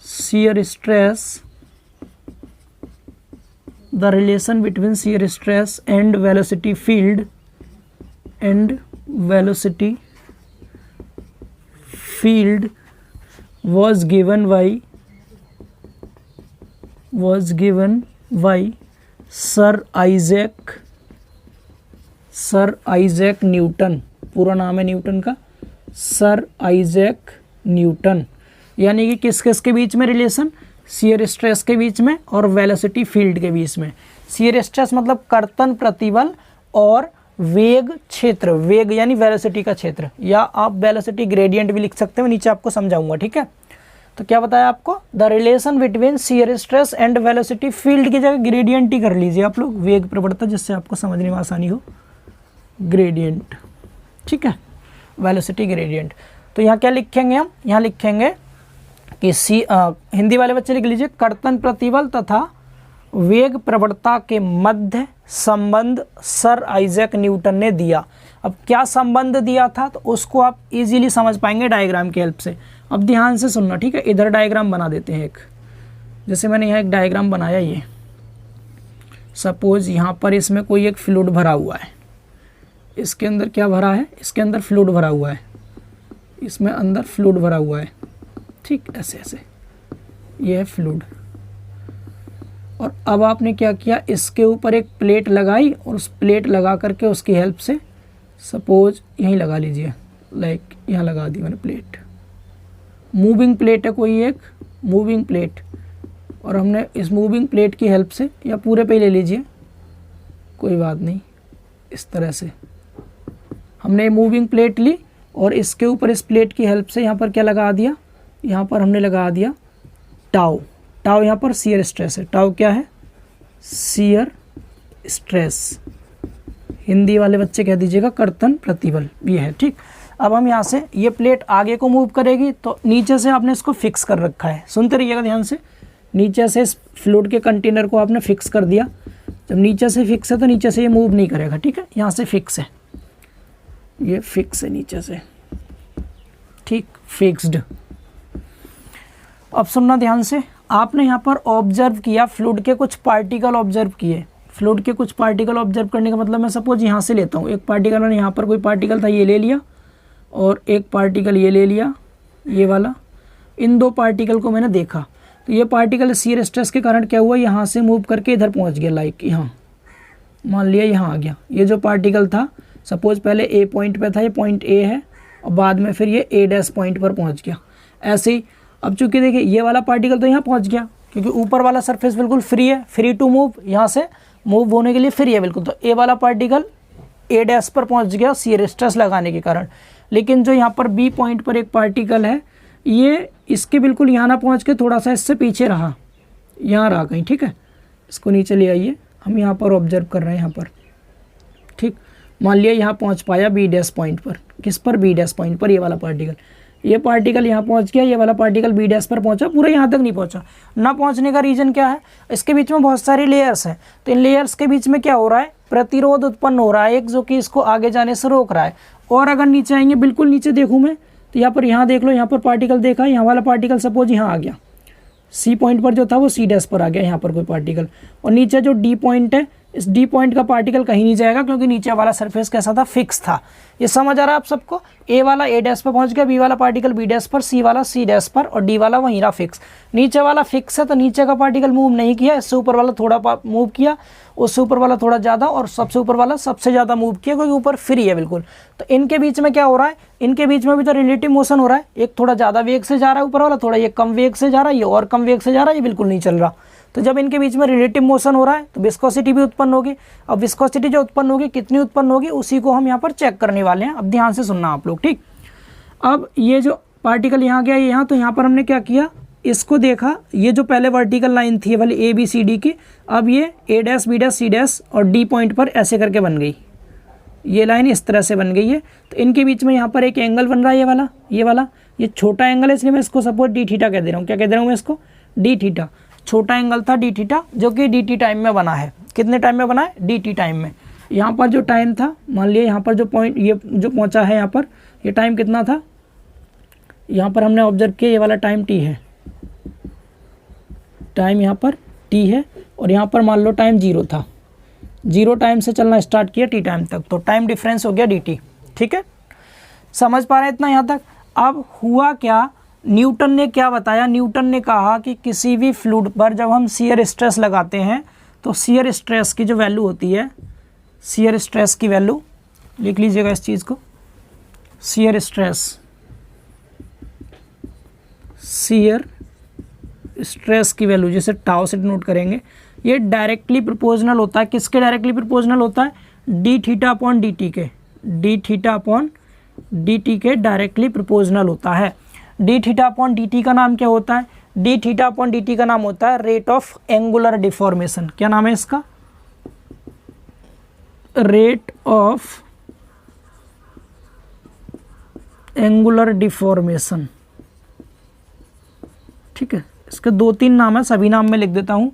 shear stress, the relation between shear stress and velocity field was given by Sir Isaac sir Isaac Newton, पूरा नाम है न्यूटन का, सर आइजैक न्यूटन। यानी कि किस किस के बीच में रिलेशन, शियर स्ट्रेस के बीच में और वेलोसिटी फील्ड के बीच में। शियर स्ट्रेस मतलब कर्तन प्रतिबल और वेग क्षेत्र, वेग यानी वेलोसिटी का क्षेत्र, या आप वेलोसिटी ग्रेडियंट भी लिख सकते हो, नीचे आपको समझाऊंगा, ठीक है। तो क्या बताया आपको, the relation between shear stress and velocity field की जगह ग्रेडियंट ही कर लीजिए आप लोग, वेग प्रवणता, जिससे आपको समझने में आसानी हो, ग्रेडियंट, ठीक है, वेलोसिटी ग्रेडियंट। तो यहाँ क्या लिखेंगे हम, यहाँ लिखेंगे कि हिंदी वाले बच्चे लिख लीजिए, कर्तन प्रतिबल तथा वेग प्रवणता के मध्य संबंध सर आइजैक न्यूटन ने दिया। अब क्या संबंध दिया था, तो उसको आप इजीली समझ पाएंगे डायग्राम की हेल्प से। अब ध्यान से सुनना, ठीक है। इधर डायग्राम बना देते हैं एक, जैसे मैंने यहाँ एक डायग्राम बनाया, ये सपोज यहाँ पर इसमें कोई एक फ्लूइड भरा हुआ है, इसके अंदर क्या भरा है, इसके अंदर फ्लूइड भरा हुआ है, इसमें अंदर फ्लूइड भरा हुआ है, ठीक, ऐसे ऐसे, ये है फ्लूइड। और अब आपने क्या किया, इसके ऊपर एक प्लेट लगाई और उस प्लेट लगा करके उसकी हेल्प से, सपोज यहीं लगा लीजिए, लाइक यहाँ लगा दी मैंने प्लेट, मूविंग प्लेट है कोई एक मूविंग प्लेट, और हमने इस मूविंग प्लेट की हेल्प से, या पूरे पे ले लीजिए कोई बात नहीं, इस तरह से हमने मूविंग प्लेट ली और इसके ऊपर इस प्लेट की हेल्प से यहाँ पर क्या लगा दिया, यहाँ पर हमने लगा दिया टाउ। टाउ यहाँ पर शियर स्ट्रेस है, टाउ क्या है, शियर स्ट्रेस, हिंदी वाले बच्चे कह दीजिएगा कर्तन प्रतिबल, ये है, ठीक। अब हम यहाँ से, ये प्लेट आगे को मूव करेगी, तो नीचे से आपने इसको फिक्स कर रखा है, सुनते रहिएगा ध्यान से, नीचे से इस फ्लूइड के कंटेनर को आपने फिक्स कर दिया। जब नीचे से फिक्स है तो नीचे से ये मूव नहीं करेगा, ठीक है, यहाँ से फिक्स है, ये फिक्स है नीचे से, ठीक, फिक्स्ड। अब सुनना ध्यान से, आपने यहाँ पर ऑब्जर्व किया, फ्लूइड के कुछ पार्टिकल ऑब्जर्व किए। फ्लूइड के कुछ पार्टिकल ऑब्जर्व करने का मतलब, मैं सपोज यहाँ से लेता हूँ एक पार्टिकल, मैंने यहाँ पर कोई पार्टिकल था, ये ले लिया, और एक पार्टिकल ये ले लिया, ये वाला, इन दो पार्टिकल को मैंने देखा, तो ये पार्टिकल शियर स्ट्रेस के कारण क्या हुआ, यहाँ से मूव करके इधर पहुँच गया, लाइक यहाँ, मान लिया यहाँ आ गया। ये जो पार्टिकल था, सपोज पहले ए पॉइंट पे था, ये पॉइंट ए है, और बाद में फिर ये ए डैश पॉइंट पर पहुँच गया, ऐसे ही। अब चूंकि देखिए ये वाला पार्टिकल तो यहाँ पहुँच गया, क्योंकि ऊपर वाला सरफेस बिल्कुल फ्री है, फ्री टू मूव, यहाँ से मूव होने के लिए फ्री है बिल्कुल, तो ए वाला पार्टिकल ए डैश पर पहुँच गया शियर स्ट्रेस लगाने के कारण। लेकिन जो यहाँ पर बी पॉइंट पर एक पार्टिकल है, ये इसके बिल्कुल यहाँ ना पहुँच के थोड़ा सा इससे पीछे रहा, यहाँ रहा कहीं, ठीक है, इसको नीचे ले आइए, हम यहाँ पर ऑब्जर्व कर रहे हैं यहाँ पर, ठीक, मान लिया यहाँ पहुँच पाया बी डैश पॉइंट पर, किस पर, बी डैश पॉइंट पर, ये वाला पार्टिकल, ये पार्टिकल यहाँ पहुँच गया, ये वाला पार्टिकल बी डैश पर पहुँचा, पूरा यहाँ तक नहीं पहुँचा। ना पहुँचने का रीज़न क्या है, इसके बीच में बहुत सारी लेयर्स हैं, तो इन लेयर्स के बीच में क्या हो रहा है, प्रतिरोध उत्पन्न हो रहा है एक, जो कि इसको आगे जाने से रोक रहा है। और अगर नीचे आएंगे, बिल्कुल नीचे देखूँ मैं, तो यहाँ पर, यहाँ देख लो, यहाँ पर पार्टिकल देखा, यहाँ वाला पार्टिकल सपोज यहाँ आ गया, सी पॉइंट पर जो था वो सी डैश पर आ गया, यहाँ पर कोई पार्टिकल, और नीचे जो डी पॉइंट है, इस डी पॉइंट का पार्टिकल कहीं नहीं जाएगा, क्योंकि नीचे वाला सरफेस कैसा था, फिक्स था। ये समझ आ रहा है आप सबको, ए वाला ए डैश पर पहुंच गया, बी वाला पार्टिकल बी डैश पर, सी वाला सी डैश पर, और डी वाला वहीं रहा फिक्स। नीचे वाला फिक्स है तो नीचे का पार्टिकल मूव नहीं किया, इससे ऊपर वाला थोड़ा मूव किया, उससे ऊपर वाला थोड़ा ज़्यादा, और सबसे ऊपर वाला सबसे ज़्यादा मूव किया, क्योंकि ऊपर फ्री है बिल्कुल। तो इनके बीच में क्या हो रहा है, इनके बीच में भी तो रिलेटिव मोशन हो रहा है, एक थोड़ा ज़्यादा वेग से जा रहा है ऊपर वाला, थोड़ा ये कम वेग से जा रहा है, ये और कम वेग से जा रहा है, ये बिल्कुल नहीं चल रहा। तो जब इनके बीच में रिलेटिव मोशन हो रहा है तो विस्कोसिटी भी उत्पन्न होगी। अब विस्कोसिटी जो उत्पन्न होगी, कितनी उत्पन्न होगी, उसी को हम यहाँ पर चेक करने वाले हैं। अब ध्यान से सुनना आप लोग, ठीक। अब ये जो पार्टिकल यहाँ गया, यहाँ, तो यहाँ पर हमने क्या किया, इसको देखा, ये जो पहले वर्टिकल लाइन थी वाली ए बी सी डी की, अब ये A dash B dash C dash और डी पॉइंट पर ऐसे करके बन गई, ये लाइन इस तरह से बन गई है। तो इनके बीच में यहाँ पर एक एंगल बन रहा है, ये वाला ये छोटा एंगल है, इसलिए मैं इसको सपोज डी थीटा कह दे रहा हूँ। क्या कह दे रहा हूँ मैं इसको, डी थीटा। छोटा एंगल था डी थीटा, जो कि डी टी टाइम में बना है। कितने टाइम में बना है, डी टी टाइम में। यहाँ पर जो टाइम था, मान लिया यहाँ पर जो पॉइंट ये जो पहुँचा है यहाँ पर, ये टाइम कितना था, यहाँ पर हमने ऑब्जर्व किया, ये वाला टाइम टी है, टाइम यहाँ पर टी है, और यहाँ पर मान लो टाइम 0 था, 0 टाइम से चलना स्टार्ट किया टी टाइम तक, तो टाइम डिफरेंस हो गया डी टी। ठीक है, समझ पा रहे हैं इतना यहाँ तक। अब हुआ क्या, न्यूटन ने क्या बताया, न्यूटन ने कहा कि किसी भी फ्लूइड पर जब हम शियर स्ट्रेस लगाते हैं तो शियर स्ट्रेस की जो वैल्यू होती है, शियर स्ट्रेस की वैल्यू लिख लीजिएगा इस चीज़ को, शियर स्ट्रेस की वैल्यू जिसे टाउ से डिनोट करेंगे, ये डायरेक्टली प्रोपोर्शनल होता है। किसके डायरेक्टली प्रोपोर्शनल होता है? D theta upon d t के, d theta upon d t के डायरेक्टली प्रोपोर्शनल होता है। D theta upon d t का नाम क्या होता है? D theta upon d t का नाम होता है रेट ऑफ एंगुलर डिफॉर्मेशन। क्या नाम है इसका? Rate of angular deformation. ठीक है, इसके 2-3 नाम है, सभी नाम में लिख देता हूं।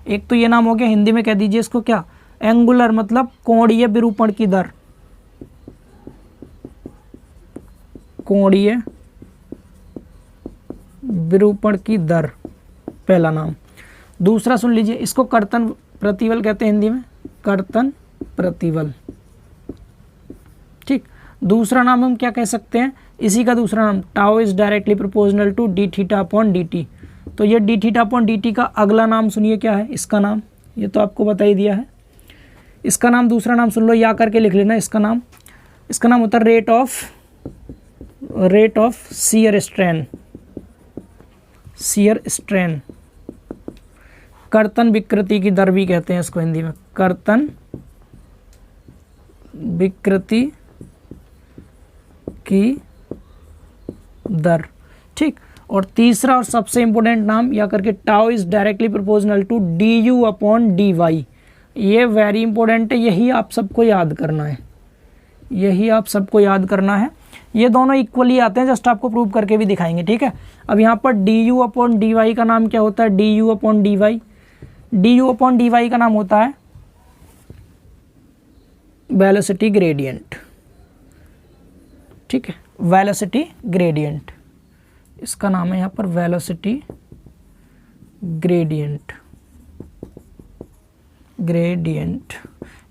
एक तो ये नाम हो गया, हिंदी में कह दीजिए इसको क्या? एंगुलर मतलब कोणीय विरूपण की दर, कोणीय विरूपण की दर, पहला नाम। दूसरा सुन लीजिए, इसको कर्तन प्रतिबल कहते हैं हिंदी में, कर्तन प्रतिबल। ठीक, दूसरा नाम हम क्या कह सकते हैं? इसी का दूसरा नाम tau is directly proportional to d theta upon d t. तो ये d theta upon d t का अगला नाम सुनिए क्या है इसका नाम, ये तो आपको बता ही दिया है। इसका नाम, दूसरा नाम सुन लो, या करके लिख लेना इसका नाम होता है रेट ऑफ शियर स्ट्रेन, कर्तन विकृति की दर भी कहते हैं इसको हिंदी में, कर्तन विकृति की दर। ठीक, और तीसरा और सबसे इंपॉर्टेंट नाम या करके tau is directly proportional to d u upon d y. ये वेरी इंपॉर्टेंट है, यही आप सबको याद करना है, यही आप सबको याद करना है। ये दोनों इक्वली आते हैं, जस्ट आपको प्रूव करके भी दिखाएंगे। ठीक है, अब यहाँ पर d u upon d y का नाम क्या होता है? D u upon d y, d u upon d y का नाम होता है वेलोसिटी ग्रेडियंट। ठीक है, वेलोसिटी ग्रेडियंट, इसका नाम है यहाँ पर वेलोसिटी ग्रेडियंट। ग्रेडियंट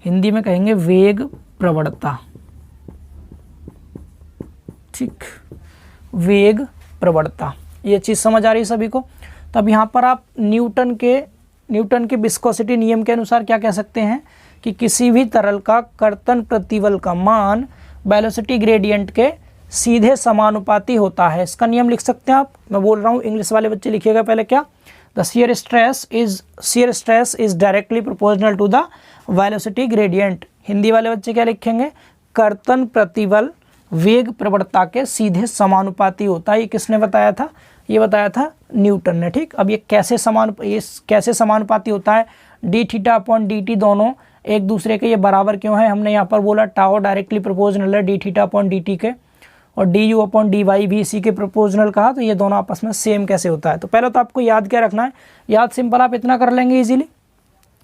हिंदी में कहेंगे वेग प्रवणता। ठीक, वेग प्रवणता, ये चीज़ समझ आ रही है सभी को? तब यहाँ पर आप न्यूटन के विस्कोसिटी नियम के अनुसार क्या कह सकते हैं कि किसी भी तरल का कर्तन प्रतिबल का मान वेलोसिटी ग्रेडियंट के सीधे समानुपाती होता है। इसका नियम लिख सकते हैं आप, मैं बोल रहा हूँ, इंग्लिश वाले बच्चे लिखिएगा पहले क्या? The shear stress is directly proportional to the velocity gradient. Hindi वाले बच्चे क्या लिखेंगे? कर्तन प्रतिबल वेग प्रवणता के सीधे समानुपाती होता है। ये किसने बताया था? ये बताया था न्यूटन ने। ठीक, अब ये कैसे समानुपाती होता है? D theta upon d T दोनों एक दूसरे के ये बराबर क्यों है? हमने यहाँ पर बोला टाउ डायरेक्टली प्रोपोर्शनल है d theta upon d t के, और d u upon d y भी इसी के प्रोपोर्शनल कहा, तो ये दोनों आपस में सेम कैसे होता है? तो पहले तो आपको याद क्या रखना है? याद सिंपल आप इतना कर लेंगे इजीली,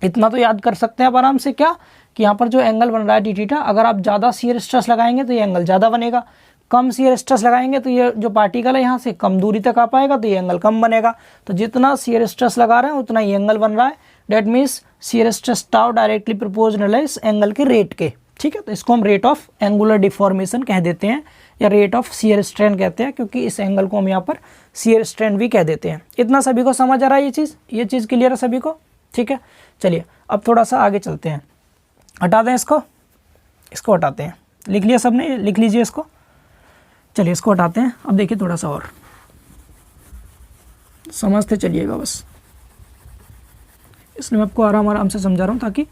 इतना तो याद कर सकते हैं आप आराम से, क्या कि यहाँ पर जो एंगल बन रहा है डी थीटा, अगर आप ज़्यादा शियर स्ट्रेस लगाएंगे तो ये एंगल ज़्यादा बनेगा, कम शियर स्ट्रेस लगाएंगे तो ये जो पार्टिकल है यहाँ से कम दूरी तक आ पाएगा, तो ये एंगल कम बनेगा। तो जितना शियर स्ट्रेस लगा रहे हैं उतना ही एंगल बन रहा है। That means shear stress tau directly proportional है इस एंगल के रेट के। ठीक है, तो इसको हम रेट ऑफ एंगुलर डिफॉर्मेशन कह देते हैं, या रेट ऑफ शियर स्ट्रेन कहते हैं, क्योंकि इस एंगल को हम यहाँ पर शियर स्ट्रेन भी कह देते हैं। इतना सभी को समझ आ रहा है? ये चीज़ क्लियर है सभी को? ठीक है, चलिए अब थोड़ा सा आगे चलते हैं। हटा दें इसको हटाते हैं। लिख लिया सबने? लिख लीजिए इसको। चलिए इसको हटाते हैं। अब देखिए थोड़ा सा और समझते चलिएगा बस, इसलिए मैं आपको आराम से समझा रहा हूँ ताकि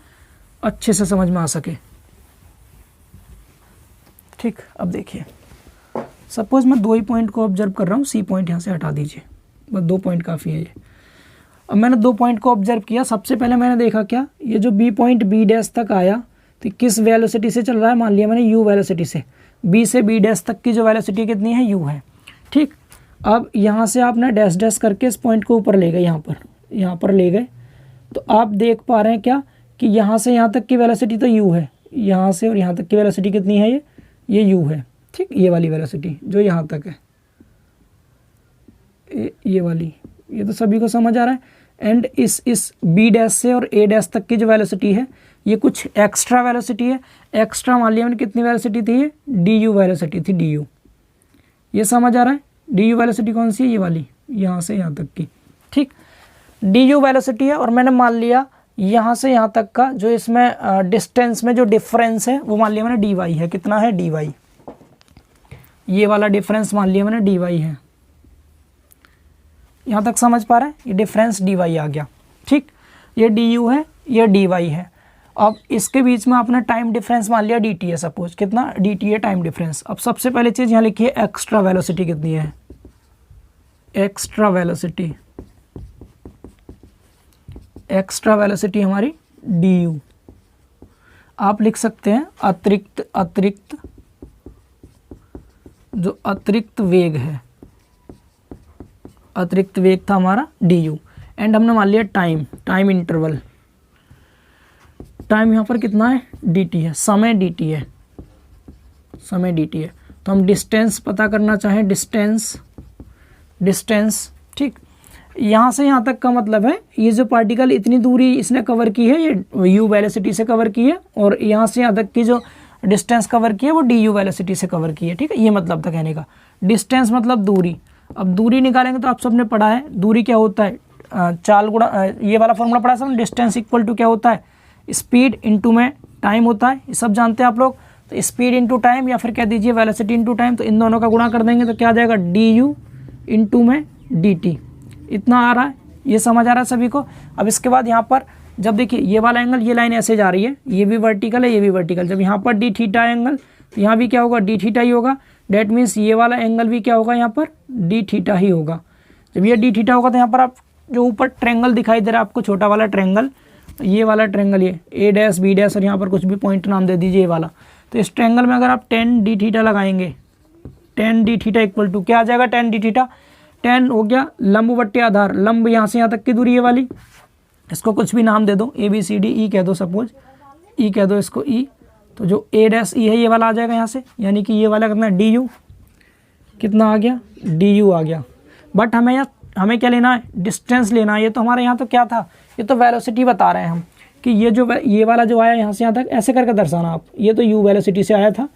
अच्छे से समझ में आ सके। ठीक, अब देखिए, सपोज मैं 2 ही पॉइंट को ऑब्जर्व कर रहा हूँ, सी पॉइंट यहाँ से हटा दीजिए, बस 2 पॉइंट काफ़ी है ये। अब मैंने 2 पॉइंट को ऑब्जर्व किया। सबसे पहले मैंने देखा क्या, ये जो बी पॉइंट बी डैश तक आया तो किस वेलोसिटी से चल रहा है? मान लिया मैंने यू वेलोसिटी से। बी से बी डैश तक की जो वेलोसिटी कितनी है? यू है। ठीक, अब यहाँ से आपने डैश डैश करके इस पॉइंट को ऊपर ले गए, यहाँ पर ले गए, तो आप देख पा रहे हैं क्या कि यहाँ से यहाँ तक की वेलोसिटी तो यू है, यहाँ से और यहाँ तक की वेलोसिटी कितनी है? ये यू है। ठीक, ये वाली वेलोसिटी जो यहाँ तक है, ये वाली, ये तो सभी को समझ आ रहा है। एंड इस बी डैश से और ए डैश तक की जो वेलोसिटी है, ये कुछ एक्स्ट्रा वेलोसिटी है। एक्स्ट्रा मान लिया मैंने, कितनी वेलोसिटी थी? ये डी यू वेलोसिटी थी, डी यू। ये समझ आ रहा है? डी यू वेलोसिटी कौन सी है? ये वाली, यहाँ से यहाँ तक की। ठीक, डी यू वेलोसिटी है, और मैंने मान लिया यहाँ से यहाँ तक का जो इसमें डिस्टेंस में जो डिफरेंस है वो मान लिया मैंने dy है। कितना है? dy। ये वाला डिफरेंस मान लिया मैंने dy है। यहाँ तक समझ पा रहे हैं? ये डिफरेंस dy आ गया, ठीक। ये du है, ये dy है। अब इसके बीच में आपने टाइम डिफरेंस मान लिया dt है, सपोज कितना dt है टाइम डिफरेंस। अब सबसे पहले चीज़ यहाँ लिखिए एक्स्ट्रा वेलोसिटी कितनी है? एक्स्ट्रा वेलोसिटी, एक्स्ट्रा वेलोसिटी हमारी du। आप लिख सकते हैं अतिरिक्त जो अतिरिक्त वेग है, अतिरिक्त वेग था हमारा du। एंड हमने मान लिया टाइम इंटरवल, टाइम यहाँ पर कितना है? dt है, समय dt है, समय dt है। तो हम डिस्टेंस पता करना चाहें, डिस्टेंस, ठीक। यहाँ से यहाँ तक का मतलब है ये जो पार्टिकल इतनी दूरी इसने कवर की है ये u वेलोसिटी से कवर की है, और यहाँ से यहाँ तक की जो डिस्टेंस कवर की है वो du वेलोसिटी से कवर की है, ठीक है। ये मतलब था कहने का। डिस्टेंस मतलब दूरी। अब दूरी निकालेंगे तो आप सबने पढ़ा है दूरी क्या होता है, चाल गुणा, ये वाला फॉर्मूला पढ़ा सब। डिस्टेंस इक्वल टू क्या होता है? स्पीड इंटू में टाइम होता है, ये सब जानते हैं आप लोग। तो स्पीड इंटू टाइम या फिर कह दीजिए वेलोसिटी इंटू टाइम, तो इन दोनों का गुणा कर देंगे तो क्या आ जाएगा? du इंटू में dt। इतना आ रहा है, ये समझ आ रहा है सभी को। अब इसके बाद यहाँ पर जब देखिए ये वाला एंगल, ये लाइन ऐसे जा रही है, ये भी वर्टिकल है, ये भी वर्टिकल। जब यहाँ पर डी थीटा एंगल, तो यहाँ भी क्या होगा? डी थीटा ही होगा। डेट मीन्स ये वाला एंगल भी क्या होगा? यहाँ पर डी थीटा ही होगा। जब ये डी थीटा होगा तो यहाँ पर आप जो ऊपर ट्रेंगल दिखाई दे रहा है आपको, छोटा वाला ट्रेंगल, ये वाला ट्रेंगल, ये ए डैश बी डैश और यहाँ पर कुछ भी पॉइंट नाम दे दीजिए ये वाला। तो इस ट्रेंगल में अगर आप tan d थीटा लगाएंगे, tan d theta equal to क्या आ जाएगा? tan d थीटा, tan हो गया लंब बट्टे आधार, लंब यहाँ से यहाँ तक की दूरी ये वाली, इसको कुछ भी नाम दे दो, A B C D E कह दो, सपोज ई कह दो इसको ई। तो जो ए डैश ई है ये वाला आ जाएगा यहाँ से, यानी कि ये वाला कितना? du। कितना आ गया? du आ गया। बट हमें क्या लेना है? डिस्टेंस लेना है। ये तो हमारे यहाँ तो क्या था? ये तो वेलोसिटी बता रहे हैं हम कि ये वाला जो आया यहाँ से यहाँ तक ऐसे करके दर्शाना आप। ये तो u वेलोसिटी से आया था,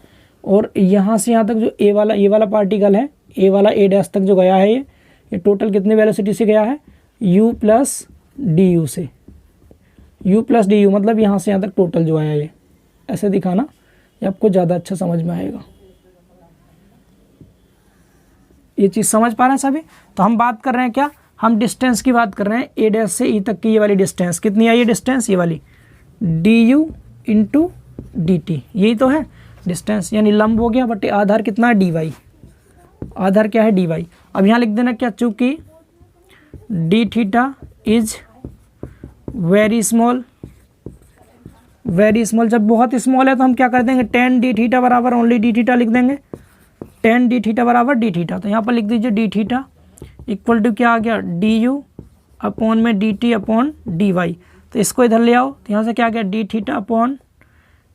और यहाँ से यहाँ तक जो ये वाला पार्टिकल है, ए वाला ए डैश तक जो गया है ये टोटल कितनी वेलोसिटी से गया है? u प्लस du से। u प्लस du मतलब यहाँ से यहाँ तक टोटल जो आया ये ऐसे दिखाना, ये आपको ज़्यादा अच्छा समझ में आएगा। ये चीज़ समझ पा रहे हैं सभी? तो हम बात कर रहे हैं क्या? हम डिस्टेंस की बात कर रहे हैं। ए डैश से ई तक की ये वाली डिस्टेंस कितनी आई? ये डिस्टेंस ये वाली du इंटू dt, यही तो है डिस्टेंस, यानी लंब हो गया। बट आधार कितना है? dy। आधार क्या है? dy। अब यहाँ लिख देना क्या? चूँकि d theta is very small, very small, जब बहुत स्मॉल है तो हम क्या कर देंगे? tan d थीटा बराबर ओनली d थीटा लिख देंगे। tan d थीटा बराबर d थीटा, तो यहाँ पर लिख दीजिए d थीटा इक्वल टू क्या आ गया? du अपॉन में dt अपॉन dy। तो इसको इधर ले आओ, तो यहाँ से क्या आ गया? d थीटा अपॉन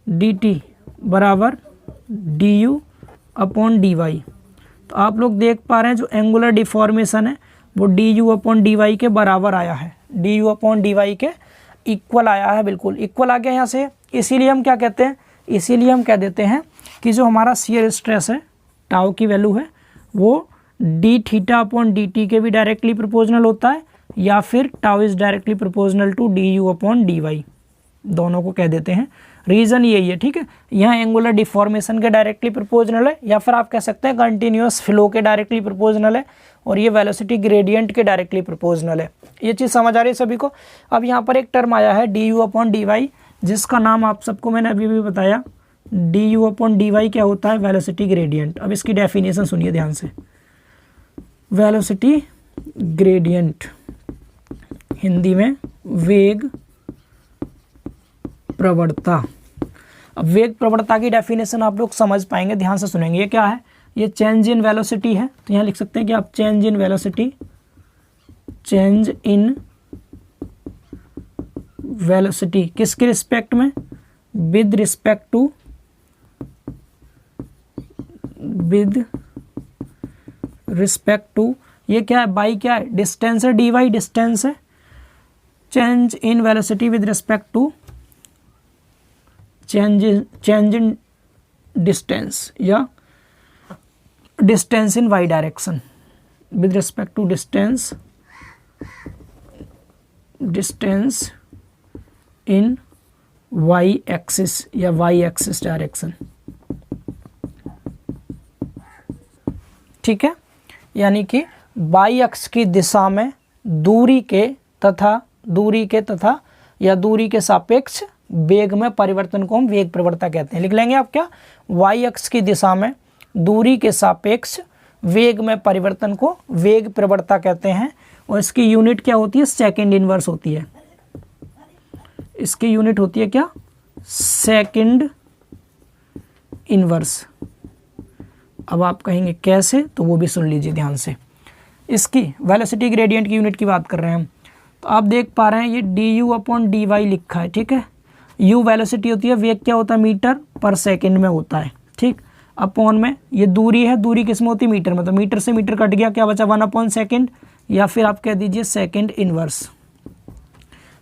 dt बराबर du अपॉन dy। तो आप लोग देख पा रहे हैं जो एंगुलर डिफॉर्मेशन है वो du अपॉन dy के बराबर आया है, du अपॉन dy के इक्वल आया है, बिल्कुल इक्वल आ गया यहाँ से। इसीलिए हम क्या कहते हैं? इसीलिए हम कह देते हैं कि जो हमारा शियर स्ट्रेस है, टाउ की वैल्यू है, वो d theta upon d t के भी डायरेक्टली प्रोपोर्शनल होता है, या फिर tau is directly proportional to d u upon d y, दोनों को कह देते हैं। रीज़न यही है, ठीक है। यहाँ एंगुलर डिफॉर्मेशन के डायरेक्टली प्रोपोर्शनल है, या फिर आप कह सकते हैं कंटिन्यूअस फ्लो के डायरेक्टली प्रोपोर्शनल है, और ये वेलोसिटी ग्रेडियंट के डायरेक्टली प्रोपोर्शनल है। ये चीज़ समझ आ रही है सभी को? अब यहाँ पर एक टर्म आया है d u upon d y, जिसका नाम आप सबको मैंने अभी भी बताया। D u upon d y क्या होता है? Velocity gradient. अब इसकी डेफिनेशन सुनिए ध्यान से। वेलोसिटी ग्रेडियंट हिंदी में वेग प्रवणता। अब वेग प्रवणता की डेफिनेशन आप लोग समझ पाएंगे, ध्यान से सुनेंगे। ये क्या है? ये चेंज इन वेलोसिटी है, तो यहाँ लिख सकते हैं कि आप change in velocity, change in velocity किसके रिस्पेक्ट में? With respect to, with respect to, ये क्या है? बाई क्या है? डिस्टेंस है, डी वाई डिस्टेंस है। Change in velocity with respect to change in distance, या distance in y direction, with respect to distance in y axis या y axis direction. ठीक है, यानी कि वाई अक्ष की दिशा में दूरी के तथा या दूरी के सापेक्ष वेग में परिवर्तन को हम वेग प्रवणता कहते हैं। लिख लेंगे आप क्या, वाई अक्ष की दिशा में दूरी के सापेक्ष वेग में परिवर्तन को वेग प्रवणता कहते हैं। और इसकी यूनिट क्या होती है, सेकंड इनवर्स होती है। इसकी यूनिट होती है क्या, सेकंड इनवर्स। अब आप कहेंगे कैसे, तो वो भी सुन लीजिए ध्यान से। इसकी वेलोसिटी ग्रेडियंट की यूनिट की बात कर रहे हैं हम, तो आप देख पा रहे हैं ये du/dy लिखा है। ठीक है, u वेलोसिटी होती है, वेग क्या होता है, मीटर पर सेकंड में होता है। ठीक, अपॉन में ये दूरी है, दूरी किस में होती है, मीटर में, तो मीटर से मीटर कट गया, क्या बचा 1/सेकंड, या फिर आप कह दीजिए सेकंड इनवर्स।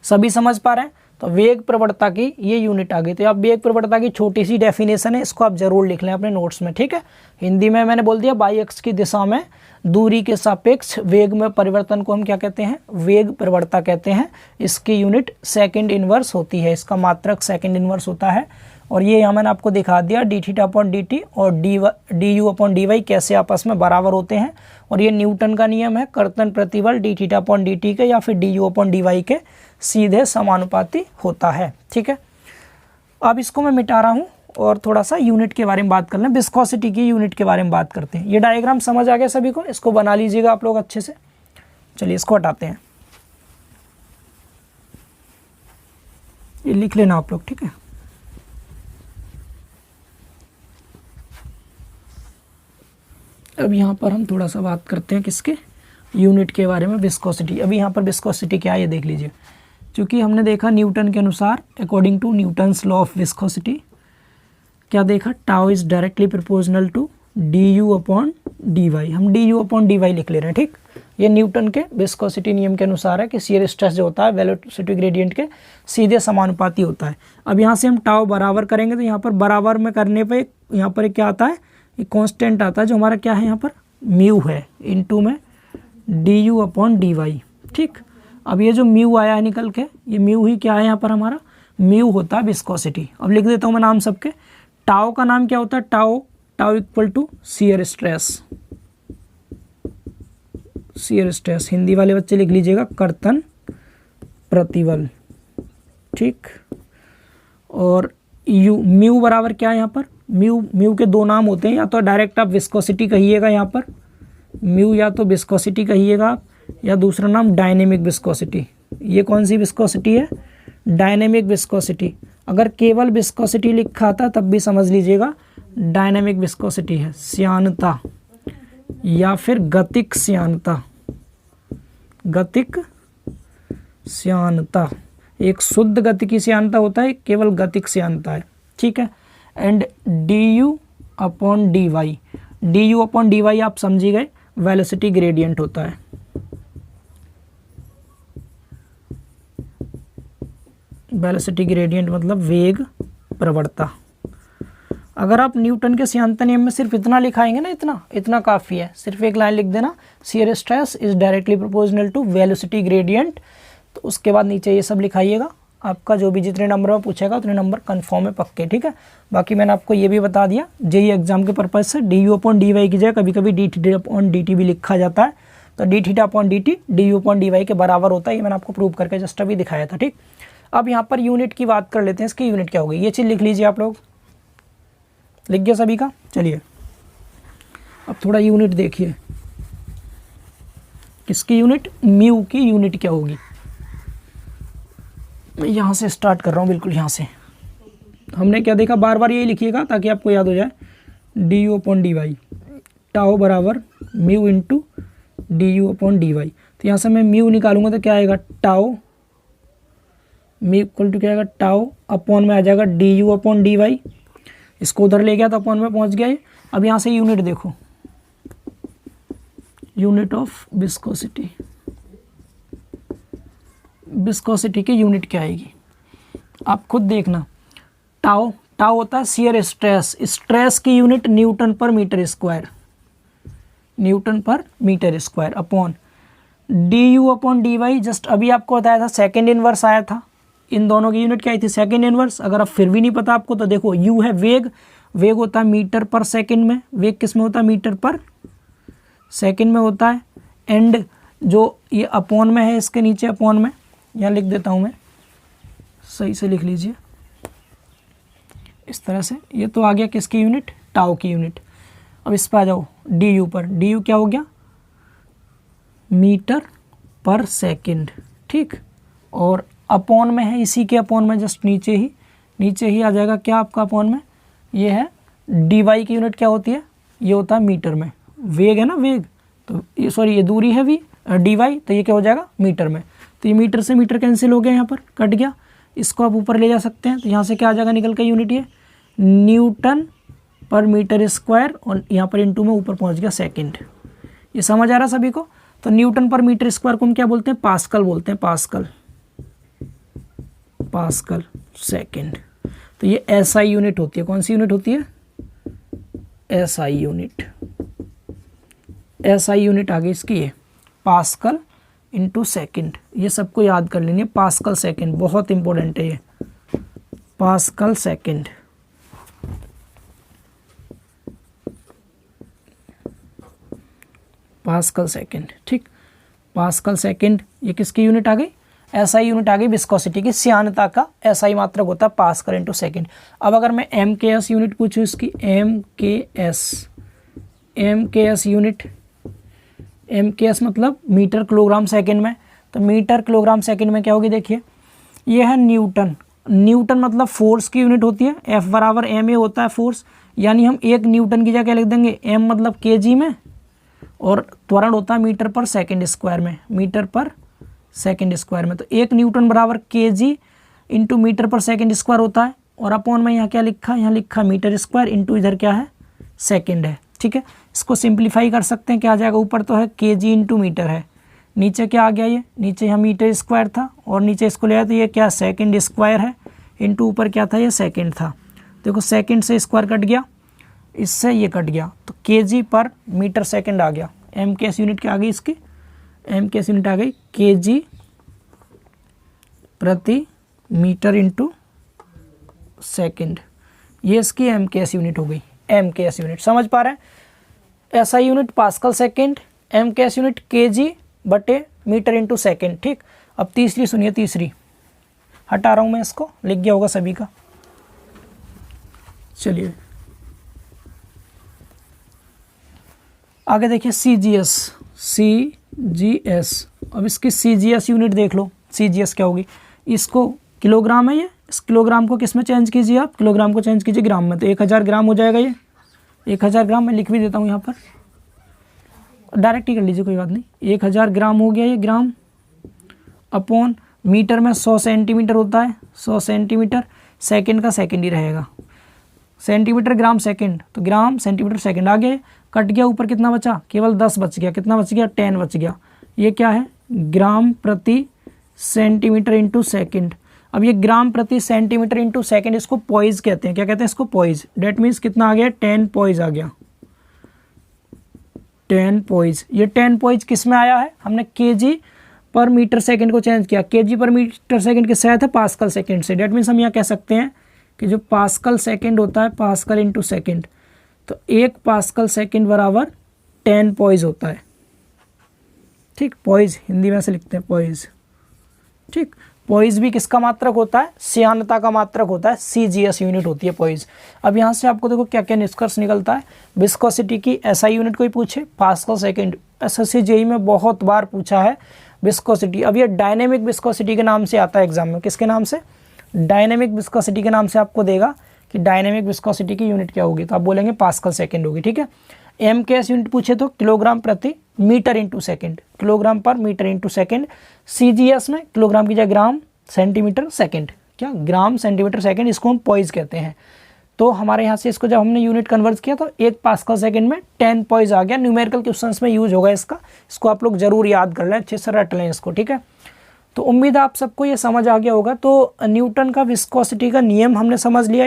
सभी समझ पा रहे हैं, तो वेग प्रवणता की ये यूनिट आ गई। तो आप वेग प्रवणता की छोटी सी डेफिनेशन है, इसको आप जरूर लिख लें अपने नोट्स में। ठीक है, हिंदी में मैंने बोल दिया, वाई अक्ष की दिशा में दूरी के सापेक्ष वेग में परिवर्तन को हम क्या कहते हैं, वेग प्रवणता कहते हैं। इसकी यूनिट सेकंड इनवर्स होती है, इसका मात्रक सेकंड इनवर्स होता है। और ये यहाँ मैंने आपको दिखा दिया dθ/dt और du/dy कैसे आपस में बराबर होते हैं। और ये न्यूटन का नियम है, कर्तन प्रतिबल dθ/dt के या फिर du/dy के सीधे समानुपाती होता है। ठीक है, अब इसको मैं मिटा रहा हूँ और थोड़ा सा यूनिट के बारे में बात कर लें, विस्कोसिटी की यूनिट के बारे में बात करते हैं। ये डायग्राम समझ आ गया सभी को, इसको बना लीजिएगा आप लोग अच्छे से। चलिए इसको हटाते हैं, ये लिख लेना आप लोग। ठीक है, अब यहाँ पर हम थोड़ा सा बात करते हैं किसके, यूनिट के बारे में, विस्कोसिटी। अभी यहाँ पर विस्कोसिटी क्या है ये देख लीजिए। क्योंकि हमने देखा न्यूटन के अनुसार, according to Newton's law of viscosity, क्या देखा, tau is directly proportional to du/dy। हम du/dy लिख ले रहे हैं। ठीक, ये न्यूटन के विस्कोसिटी नियम के अनुसार है कि शियर स्ट्रेस जो होता है वेलोसिटी ग्रेडियंट के सीधे समानुपाती होता है। अब यहाँ से हम टाउ बराबर करेंगे, तो यहाँ पर बराबर में करने पे यहाँ पर क्या आता है, ये कांस्टेंट आता है जो हमारा क्या है, यहाँ पर म्यू है, इनटू में du/dy। ठीक, अब ये जो म्यू आया है निकल के, ये म्यू ही क्या है, यहाँ पर हमारा म्यू होता है विस्कोसिटी। अब लिख देता हूँ मैं नाम सबके। टाउ का नाम क्या होता है, tau equal to shear stress. Shear stress Hindi वाले बच्चे लिख लीजिएगा, कर्तन प्रतिबल। ठीक, और यू म्यू बराबर क्या है यहाँ पर, म्यू के दो नाम होते हैं, या तो डायरेक्ट आप विस्कोसिटी कहिएगा, यहाँ पर म्यू या तो विस्कोसिटी कहिएगा आप, या दूसरा नाम डायनेमिक विस्कोसिटी। ये कौन सी विस्कोसिटी है, डायनेमिक विस्कोसिटी। अगर केवल विस्कोसिटी लिखा था तब भी समझ लीजिएगा डायनेमिक विस्कोसिटी है, श्यानता या फिर गतिक श्यानता। गतिक श्यानता, एक शुद्ध गति की श्यानता होता है, केवल गतिक श्यानता है। ठीक है, एंड du/dy आप समझी गए, वेलोसिटी ग्रेडियंट होता है। वेलोसिटी ग्रेडियंट मतलब वेग प्रवणता। अगर आप न्यूटन के श्यानता नियम में सिर्फ इतना लिखाएंगे ना, इतना काफ़ी है, सिर्फ एक लाइन लिख देना, shear stress is directly proportional to velocity gradient. तो उसके बाद नीचे ये सब लिखाइएगा, आपका जो भी जितने नंबर में पूछेगा उतने नंबर कन्फर्म है पक्के। ठीक है, बाकी मैंने आपको ये भी बता दिया, जेईई एग्जाम के पर्पज से du/dy की जगह कभी कभी dθ/dt भी लिखा जाता है। तो dθ/dt du/dy के बराबर होता है, ये मैंने आपको प्रूव करके जस्ट अभी दिखाया था। ठीक, अब यहाँ पर यूनिट की बात कर लेते हैं, इसकी यूनिट क्या होगी, ये चीज़ लिख लीजिए आप लोग। लिख गया सभी का, चलिए अब थोड़ा यूनिट देखिए, किसकी यूनिट, म्यू की यूनिट क्या होगी। मैं यहाँ से स्टार्ट कर रहा हूँ, बिल्कुल यहाँ से। हमने क्या देखा, बार बार यही लिखिएगा ताकि आपको याद हो जाए, du/dy, टाउ बराबर म्यू इंटू du/dy। तो यहाँ से मैं म्यू निकालूंगा तो क्या आएगा, टाउ, म्यू इक्वल टू क्या आएगा, टाउ अपॉन में आ जाएगा du/dy। इसको उधर ले गया तो अपॉन में पहुँच गया। अब यहाँ से यूनिट देखो, यूनिट ऑफ विस्कोसिटी, विस्कोसिटी की यूनिट क्या आएगी आप खुद देखना। टाउ होता है शियर स्ट्रेस, स्ट्रेस की यूनिट न्यूटन पर मीटर स्क्वायर, न्यूटन पर metre square upon du/dy। Just अभी आपको बताया था सेकंड इनवर्स आया था, इन दोनों की यूनिट क्या आई थी, सेकंड इनवर्स। अगर अब फिर भी नहीं पता आपको तो देखो यू है वेग, वेग होता है मीटर पर सेकंड में, वेग किस में होता है, मीटर पर सेकंड में होता है। एंड जो ये अपॉन में है, इसके नीचे अपॉन में, यहाँ लिख देता हूँ मैं, सही से लिख लीजिए इस तरह से। ये तो आ गया किसकी यूनिट, टाउ की यूनिट। अब इस पर आ जाओ डी यू पर, डी यू क्या हो गया, मीटर पर सेकंड, ठीक। और अपॉन में है, इसी के अपॉन में जस्ट नीचे ही आ जाएगा क्या आपका अपॉन में, ये है डी वाई की यूनिट क्या होती है, ये होता है मीटर में। वेग है ना वेग, तो ये सॉरी ये दूरी है वी डी वाई, तो ये क्या हो जाएगा मीटर में। तो ये मीटर से मीटर कैंसिल हो गया, यहाँ पर कट गया। इसको आप ऊपर ले जा सकते हैं, तो यहाँ से क्या आ जाएगा निकल के यूनिट, ये न्यूटन पर मीटर स्क्वायर, और यहाँ पर इनटू में ऊपर पहुँच गया सेकंड। ये समझ आ रहा सभी को। तो न्यूटन पर मीटर स्क्वायर को हम क्या बोलते हैं, पास्कल बोलते हैं, पास्कल सेकंड। तो ये एसआई यूनिट होती है, कौन सी यूनिट होती है, एसआई यूनिट। एसआई यूनिट आ गई इसकी, ये पास्कल इंटू सेकेंड। ये सबको याद कर लेंगे, पास्कल सेकेंड बहुत इंपॉर्टेंट है ये, पास्कल सेकेंड। पास्कल सेकेंड, ठीक। पास्कल सेकेंड ये किसकी यूनिट आ गई, एसआई यूनिट आ गई, विस्कोसिटी की श्यानता का एसआई मात्रक होता है पास्कल इंटू सेकेंड। अब अगर मैं एम के एस यूनिट पूछूँ इसकी, एम के एस यूनिट, एम के एस मतलब मीटर किलोग्राम सेकेंड में। तो मीटर किलोग्राम सेकेंड में क्या होगी, देखिए ये है न्यूटन। न्यूटन मतलब फोर्स की यूनिट होती है, एफ बराबर एम ए होता है फोर्स, यानी हम एक न्यूटन की जगह लिख देंगे एम मतलब केजी में, और त्वरण होता है मीटर पर सेकंड स्क्वायर में, मीटर पर सेकंड स्क्वायर में। तो एक न्यूटन बराबर केजी इंटू मीटर पर सेकंड स्क्वायर होता है, और अपॉन में यहाँ क्या लिखा, यहाँ लिखा मीटर स्क्वायर इंटू इधर क्या है सेकंड है, ठीक है। इसको सिंप्लीफाई कर सकते हैं, क्या आ जाएगा, ऊपर तो है केजी इंटू मीटर है, नीचे क्या आ गया, ये नीचे यहाँ मीटर स्क्वायर था, और नीचे इसको ले आया तो ये क्या सेकंड स्क्वायर है, इंटू ऊपर क्या था, ये सेकंड था। देखो सेकंड से स्क्वायर कट गया, इससे ये कट गया, तो केजी पर मीटर सेकंड आ गया। एम के एस यूनिट क्या आ गई इसकी, एम के एस यूनिट आ गई केजी प्रति मीटर इंटू सेकंड। ये इसकी एम के एस यूनिट हो गई, एम के एस यूनिट। समझ पा रहे हैं, ऐसा यूनिट पास्कल सेकंड, एम के एस यूनिट केजी बटे मीटर इंटू सेकंड, ठीक। अब तीसरी सुनिए, तीसरी हटा रहा हूँ मैं, इसको लिख गया होगा सभी का। चलिए आगे देखिए, सीजीएस। अब इसकी सीजीएस यूनिट देख लो, सीजीएस क्या होगी, इसको किलोग्राम है ये, इस किलोग्राम को किस में चेंज कीजिए आप, किलोग्राम को चेंज कीजिए ग्राम में, तो 1000 ग्राम हो जाएगा ये, 1000 ग्राम मैं लिख भी देता हूँ यहाँ पर, डायरेक्ट ही कर लीजिए कोई बात नहीं। 1000 ग्राम हो गया ये ग्राम, अपॉन मीटर में 100 सेंटीमीटर होता है, 100 सेंटीमीटर, सेकंड का सेकंड ही रहेगा, सेंटीमीटर ग्राम सेकंड, तो ग्राम सेंटीमीटर सेकंड आ गए, कट गया, ऊपर कितना बचा, केवल 10 बच गया, कितना बच गया, 10 बच गया। ये क्या है, ग्राम प्रति सेंटीमीटर इंटू सेकेंड। अब ये ग्राम प्रति सेंटीमीटर इंटू सेकेंड, इसको पॉइज कहते हैं, क्या कहते हैं इसको, पॉइज। डेट मीन्स कितना आ गया, 10 पॉइज आ गया, 10 पॉइज। ये 10 पॉइज किस में आया है, हमने केजी पर मीटर सेकंड को चेंज किया, केजी पर मीटर सेकंड किससे आया था, पास्कल सेकंड से। डेट मीन्स हम यहाँ कह सकते हैं कि जो पास्कल सेकंड होता है, पास्कल इंटू सेकेंड, तो 1 पास्कल सेकंड बराबर 10 पॉइज होता है, ठीक। पॉइज हिंदी में से लिखते हैं पॉइज, ठीक। पॉइज भी किसका मात्रक होता है, श्यानता का मात्रक होता है, सीजीएस यूनिट होती है पॉइज। अब यहाँ से आपको देखो क्या क्या निष्कर्ष निकलता है, विस्कोसिटी की एसआई यूनिट कोई पूछे, पास्कल सेकंड, एसएससी जेईई में बहुत बार पूछा है विस्कोसिटी। अब ये डायनेमिक विस्कोसिटी के नाम से आता है एग्जाम में, किसके नाम से, डायनेमिक विस्कोसिटी के नाम से आपको देगा कि डायनेमिक विस्कोसिटी की यूनिट क्या होगी, तो आप बोलेंगे पास्कल सेकंड होगी, ठीक है। एम के एस यूनिट पूछे तो किलोग्राम प्रति मीटर इंटू सेकेंड, किलोग्राम पर मीटर इंटू सेकेंड। सीजीएस में किलोग्राम की जगह ग्राम सेंटीमीटर सेकेंड, क्या ग्राम सेंटीमीटर सेकेंड, इसको हम पॉइज कहते हैं। तो हमारे यहाँ से इसको जब हमने यूनिट कन्वर्ट किया तो 1 पास्कल सेकंड में 10 पॉइज आ गया। न्यूमेरिकल क्वेश्चंस में यूज होगा इसका, इसको आप लोग जरूर याद कर लें, अच्छे से रट लें इसको, ठीक है। तो उम्मीद है आप सबको ये समझ आ गया होगा। तो न्यूटन का विस्कोसिटी का नियम हमने समझ लिया,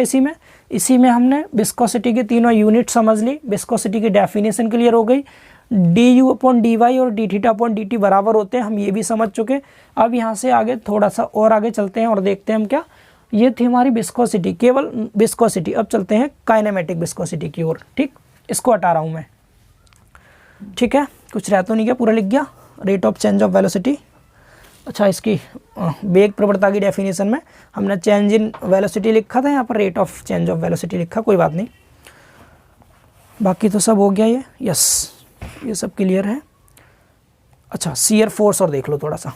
इसी में हमने विस्कोसिटी की तीनों यूनिट समझ ली, विस्कोसिटी की डेफिनेशन क्लियर हो गई, d u upon d y और d theta upon d t बराबर होते हैं, हम ये भी समझ चुके। अब यहाँ से आगे थोड़ा सा और आगे चलते हैं और देखते हैं हम क्या, ये थी हमारी विस्कोसिटी, केवल विस्कोसिटी। अब चलते हैं काइनेमेटिक विस्कोसिटी की ओर। ठीक, इसको हटा रहा हूँ मैं। ठीक है, कुछ रह तो नहीं गया, पूरा लिख गया। Rate of change of velocity, अच्छा इसकी वेग प्रवणता की डेफिनेशन में हमने चेंज इन वेलोसिटी लिखा था, यहाँ पर rate of change of velocity लिखा, कोई बात नहीं। बाकी तो सब हो गया ये, यस ये सब क्लियर है। अच्छा शियर फोर्स और देख लो थोड़ा सा,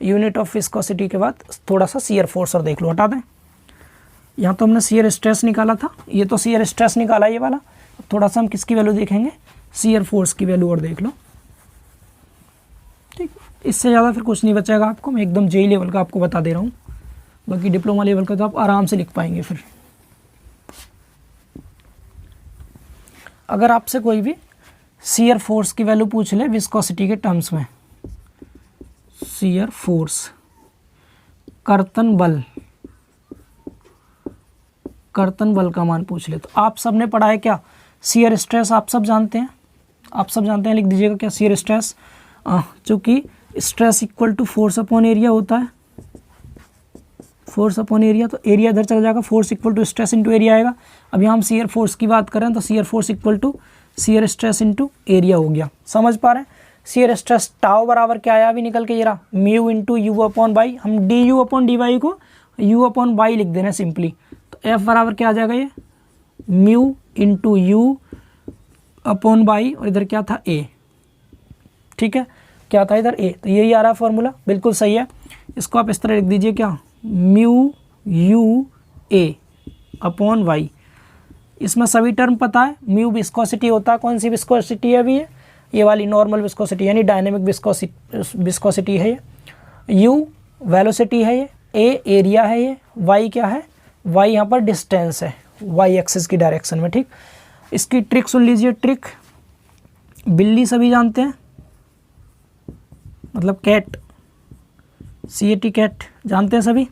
यूनिट ऑफ विस्कोसिटी के बाद थोड़ा सा शियर फोर्स और देख लो, हटा दें। यहाँ तो हमने शियर स्ट्रेस निकाला था, ये तो शियर स्ट्रेस निकाला ये वाला। थोड़ा सा हम किसकी वैल्यू देखेंगे, शियर फोर्स की वैल्यू और देख लो। ठीक, इससे ज़्यादा फिर कुछ नहीं बचेगा आपको, मैं एकदम जेई लेवल का आपको बता दे रहा हूँ, बाकी डिप्लोमा लेवल का तो आप आराम से लिख पाएंगे। फिर अगर आपसे कोई भी शियर फोर्स की वैल्यू पूछ ले विस्कोसिटी के टर्म्स में, शियर फोर्स कर्तन बल, कर्तन बल का मान पूछ ले, तो आप सब ने पढ़ा है क्या, शियर स्ट्रेस आप सब जानते हैं, आप सब जानते हैं, लिख दीजिएगा क्या, शियर स्ट्रेस, चूँकि stress equal to force upon area होता है, फोर्स अपॉन एरिया, तो एरिया इधर चला जाएगा, force equal to stress into area आएगा। अब यहाँ हम शियर फोर्स की बात करें तो shear force equal to shear stress into area हो गया, समझ पा रहे हैं। शियर स्ट्रेस टाउ बराबर क्या आया अभी निकल के, ये रहा mu into u upon y, हम d u upon d y को यू अपॉन बाई लिख देना सिंपली, तो एफ बराबर क्या आ जाएगा, ये mu into u upon by, और इधर क्या था ए, ठीक है, क्या था इधर ए, तो यही आ रहा है फॉर्मूला, बिल्कुल सही है। इसको आप इस तरह लिख दीजिए क्या, mu u a upon y. इसमें सभी टर्म पता है, म्यू विस्कोसिटी होता है, कौन सी विस्कोसिटी है अभी ये वाली नॉर्मल विस्कोसिटी यानी डायनेमिक विस्कोसिटी है ये, यू वेलोसिटी है ये, ए एरिया है ये, वाई क्या है, वाई यहाँ पर डिस्टेंस है, वाई एक्सिस की डायरेक्शन में। ठीक, इसकी ट्रिक सुन लीजिए, ट्रिक बिल्ली सभी जानते हैं, मतलब कैट, CAT कैट जानते हैं सभी।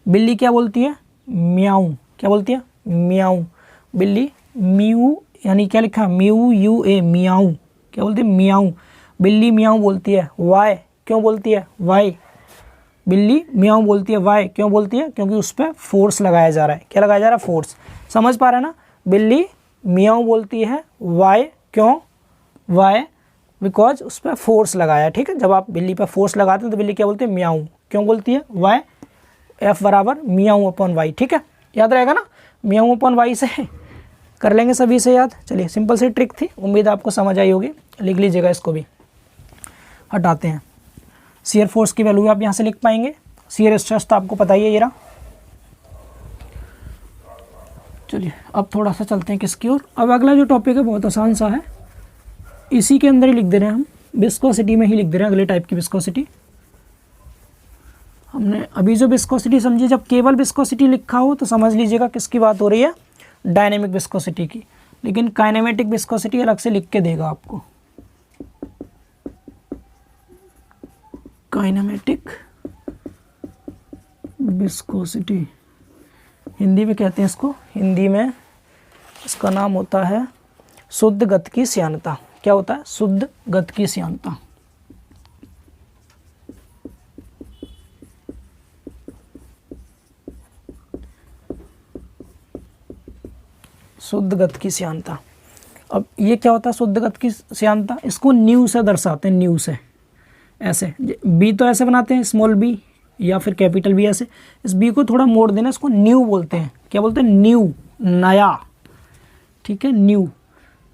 बिल्ली क्या बोलती है, म्याऊ, क्या बोलती है, म्याऊ। बिल्ली म्यू यानी क्या लिखा, म्यू यू ए, म्याऊ, क्या बोलती है, म्याऊ। बिल्ली म्याऊ बोलती है, वाई क्यों बोलती है, वाई, बिल्ली म्याऊ बोलती है, वाई क्यों बोलती है, क्योंकि उस पर फोर्स लगाया जा रहा है, क्या लगाया जा रहा है, फोर्स, समझ पा रहे हैं ना। बिल्ली म्याऊ बोलती है, वाई क्यों, वाई बिकॉज उस पर फोर्स लगाया है। ठीक है, जब आप बिल्ली पर फोर्स लगाते हैं तो बिल्ली क्या बोलती है, म्याऊ, क्यों बोलती है, वाई, एफ बराबर म्याऊ अपॉन वाई। ठीक है, याद रहेगा ना, म्याऊ अपॉन वाई से कर लेंगे सभी से याद। चलिए सिंपल सी ट्रिक थी, उम्मीद आपको समझ आई होगी, लिख लीजिएगा इसको भी। हटाते हैं, शियर फोर्स की वैल्यू आप यहाँ से लिख पाएंगे, शियर स्ट्रेस तो आपको पता ही है ये रहा। चलिए अब थोड़ा सा चलते हैं किसकी ओर, अब अगला जो टॉपिक है बहुत आसान सा है, इसी के अंदर ही लिख दे रहे हैं हम, विस्कोसिटी में ही लिख दे रहे हैं अगले टाइप की विस्कोसिटी। हमने अभी जो विस्कोसिटी समझी, जब केवल विस्कोसिटी लिखा हो तो समझ लीजिएगा किसकी बात हो रही है, डायनेमिक विस्कोसिटी की, लेकिन काइनेमेटिक विस्कोसिटी अलग से लिख के देगा आपको। काइनेमेटिक विस्कोसिटी हिंदी में कहते हैं इसको, हिंदी में इसका नाम होता है शुद्ध गतिकी श्यानता। क्या होता है, शुद्ध गतिकी श्यानता। शुद्ध गतिकी श्यानता, अब ये क्या होता है शुद्ध गतिकी श्यानता, इसको न्यू से दर्शाते हैं, न्यू से, ऐसे बी तो ऐसे बनाते हैं स्मॉल बी या फिर कैपिटल बी, ऐसे इस बी को थोड़ा मोड़ देना, इसको न्यू बोलते हैं, क्या बोलते हैं, न्यू, नया। ठीक है, न्यू,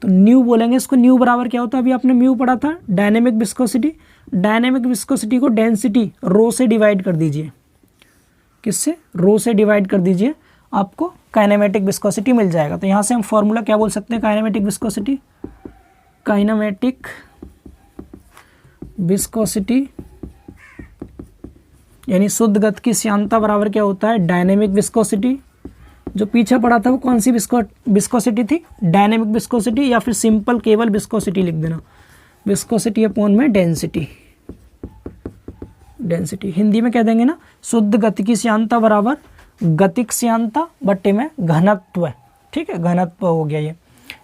तो न्यू बोलेंगे इसको। न्यू बराबर क्या होता है, अभी आपने म्यू पढ़ा था, डायनेमिक विस्कोसिटी। डायनेमिक विस्कोसिटी को डेंसिटी रो से डिवाइड कर दीजिए, किससे, रो से डिवाइड कर दीजिए, आपको काइनेमेटिक विस्कोसिटी मिल जाएगा। तो यहाँ से हम फॉर्मूला क्या बोल सकते हैं, काइनेमेटिक विस्कोसिटी, काइनेमेटिक विस्कोसिटी यानी शुद्ध गतिकी श्यानता बराबर क्या होता है, डायनेमिक विस्कोसिटी। जो पीछे पड़ा था वो कौन सी विस्कोसिटी थी, डायनेमिक विस्कोसिटी, या फिर सिंपल केवल विस्कोसिटी लिख देना, विस्कोसिटी अपॉन में डेंसिटी। डेंसिटी हिंदी में कह देंगे ना, शुद्ध गतिकी श्यानता बराबर गतिक श्यानता बट्टे में घनत्व। ठीक है, घनत्व हो गया ये।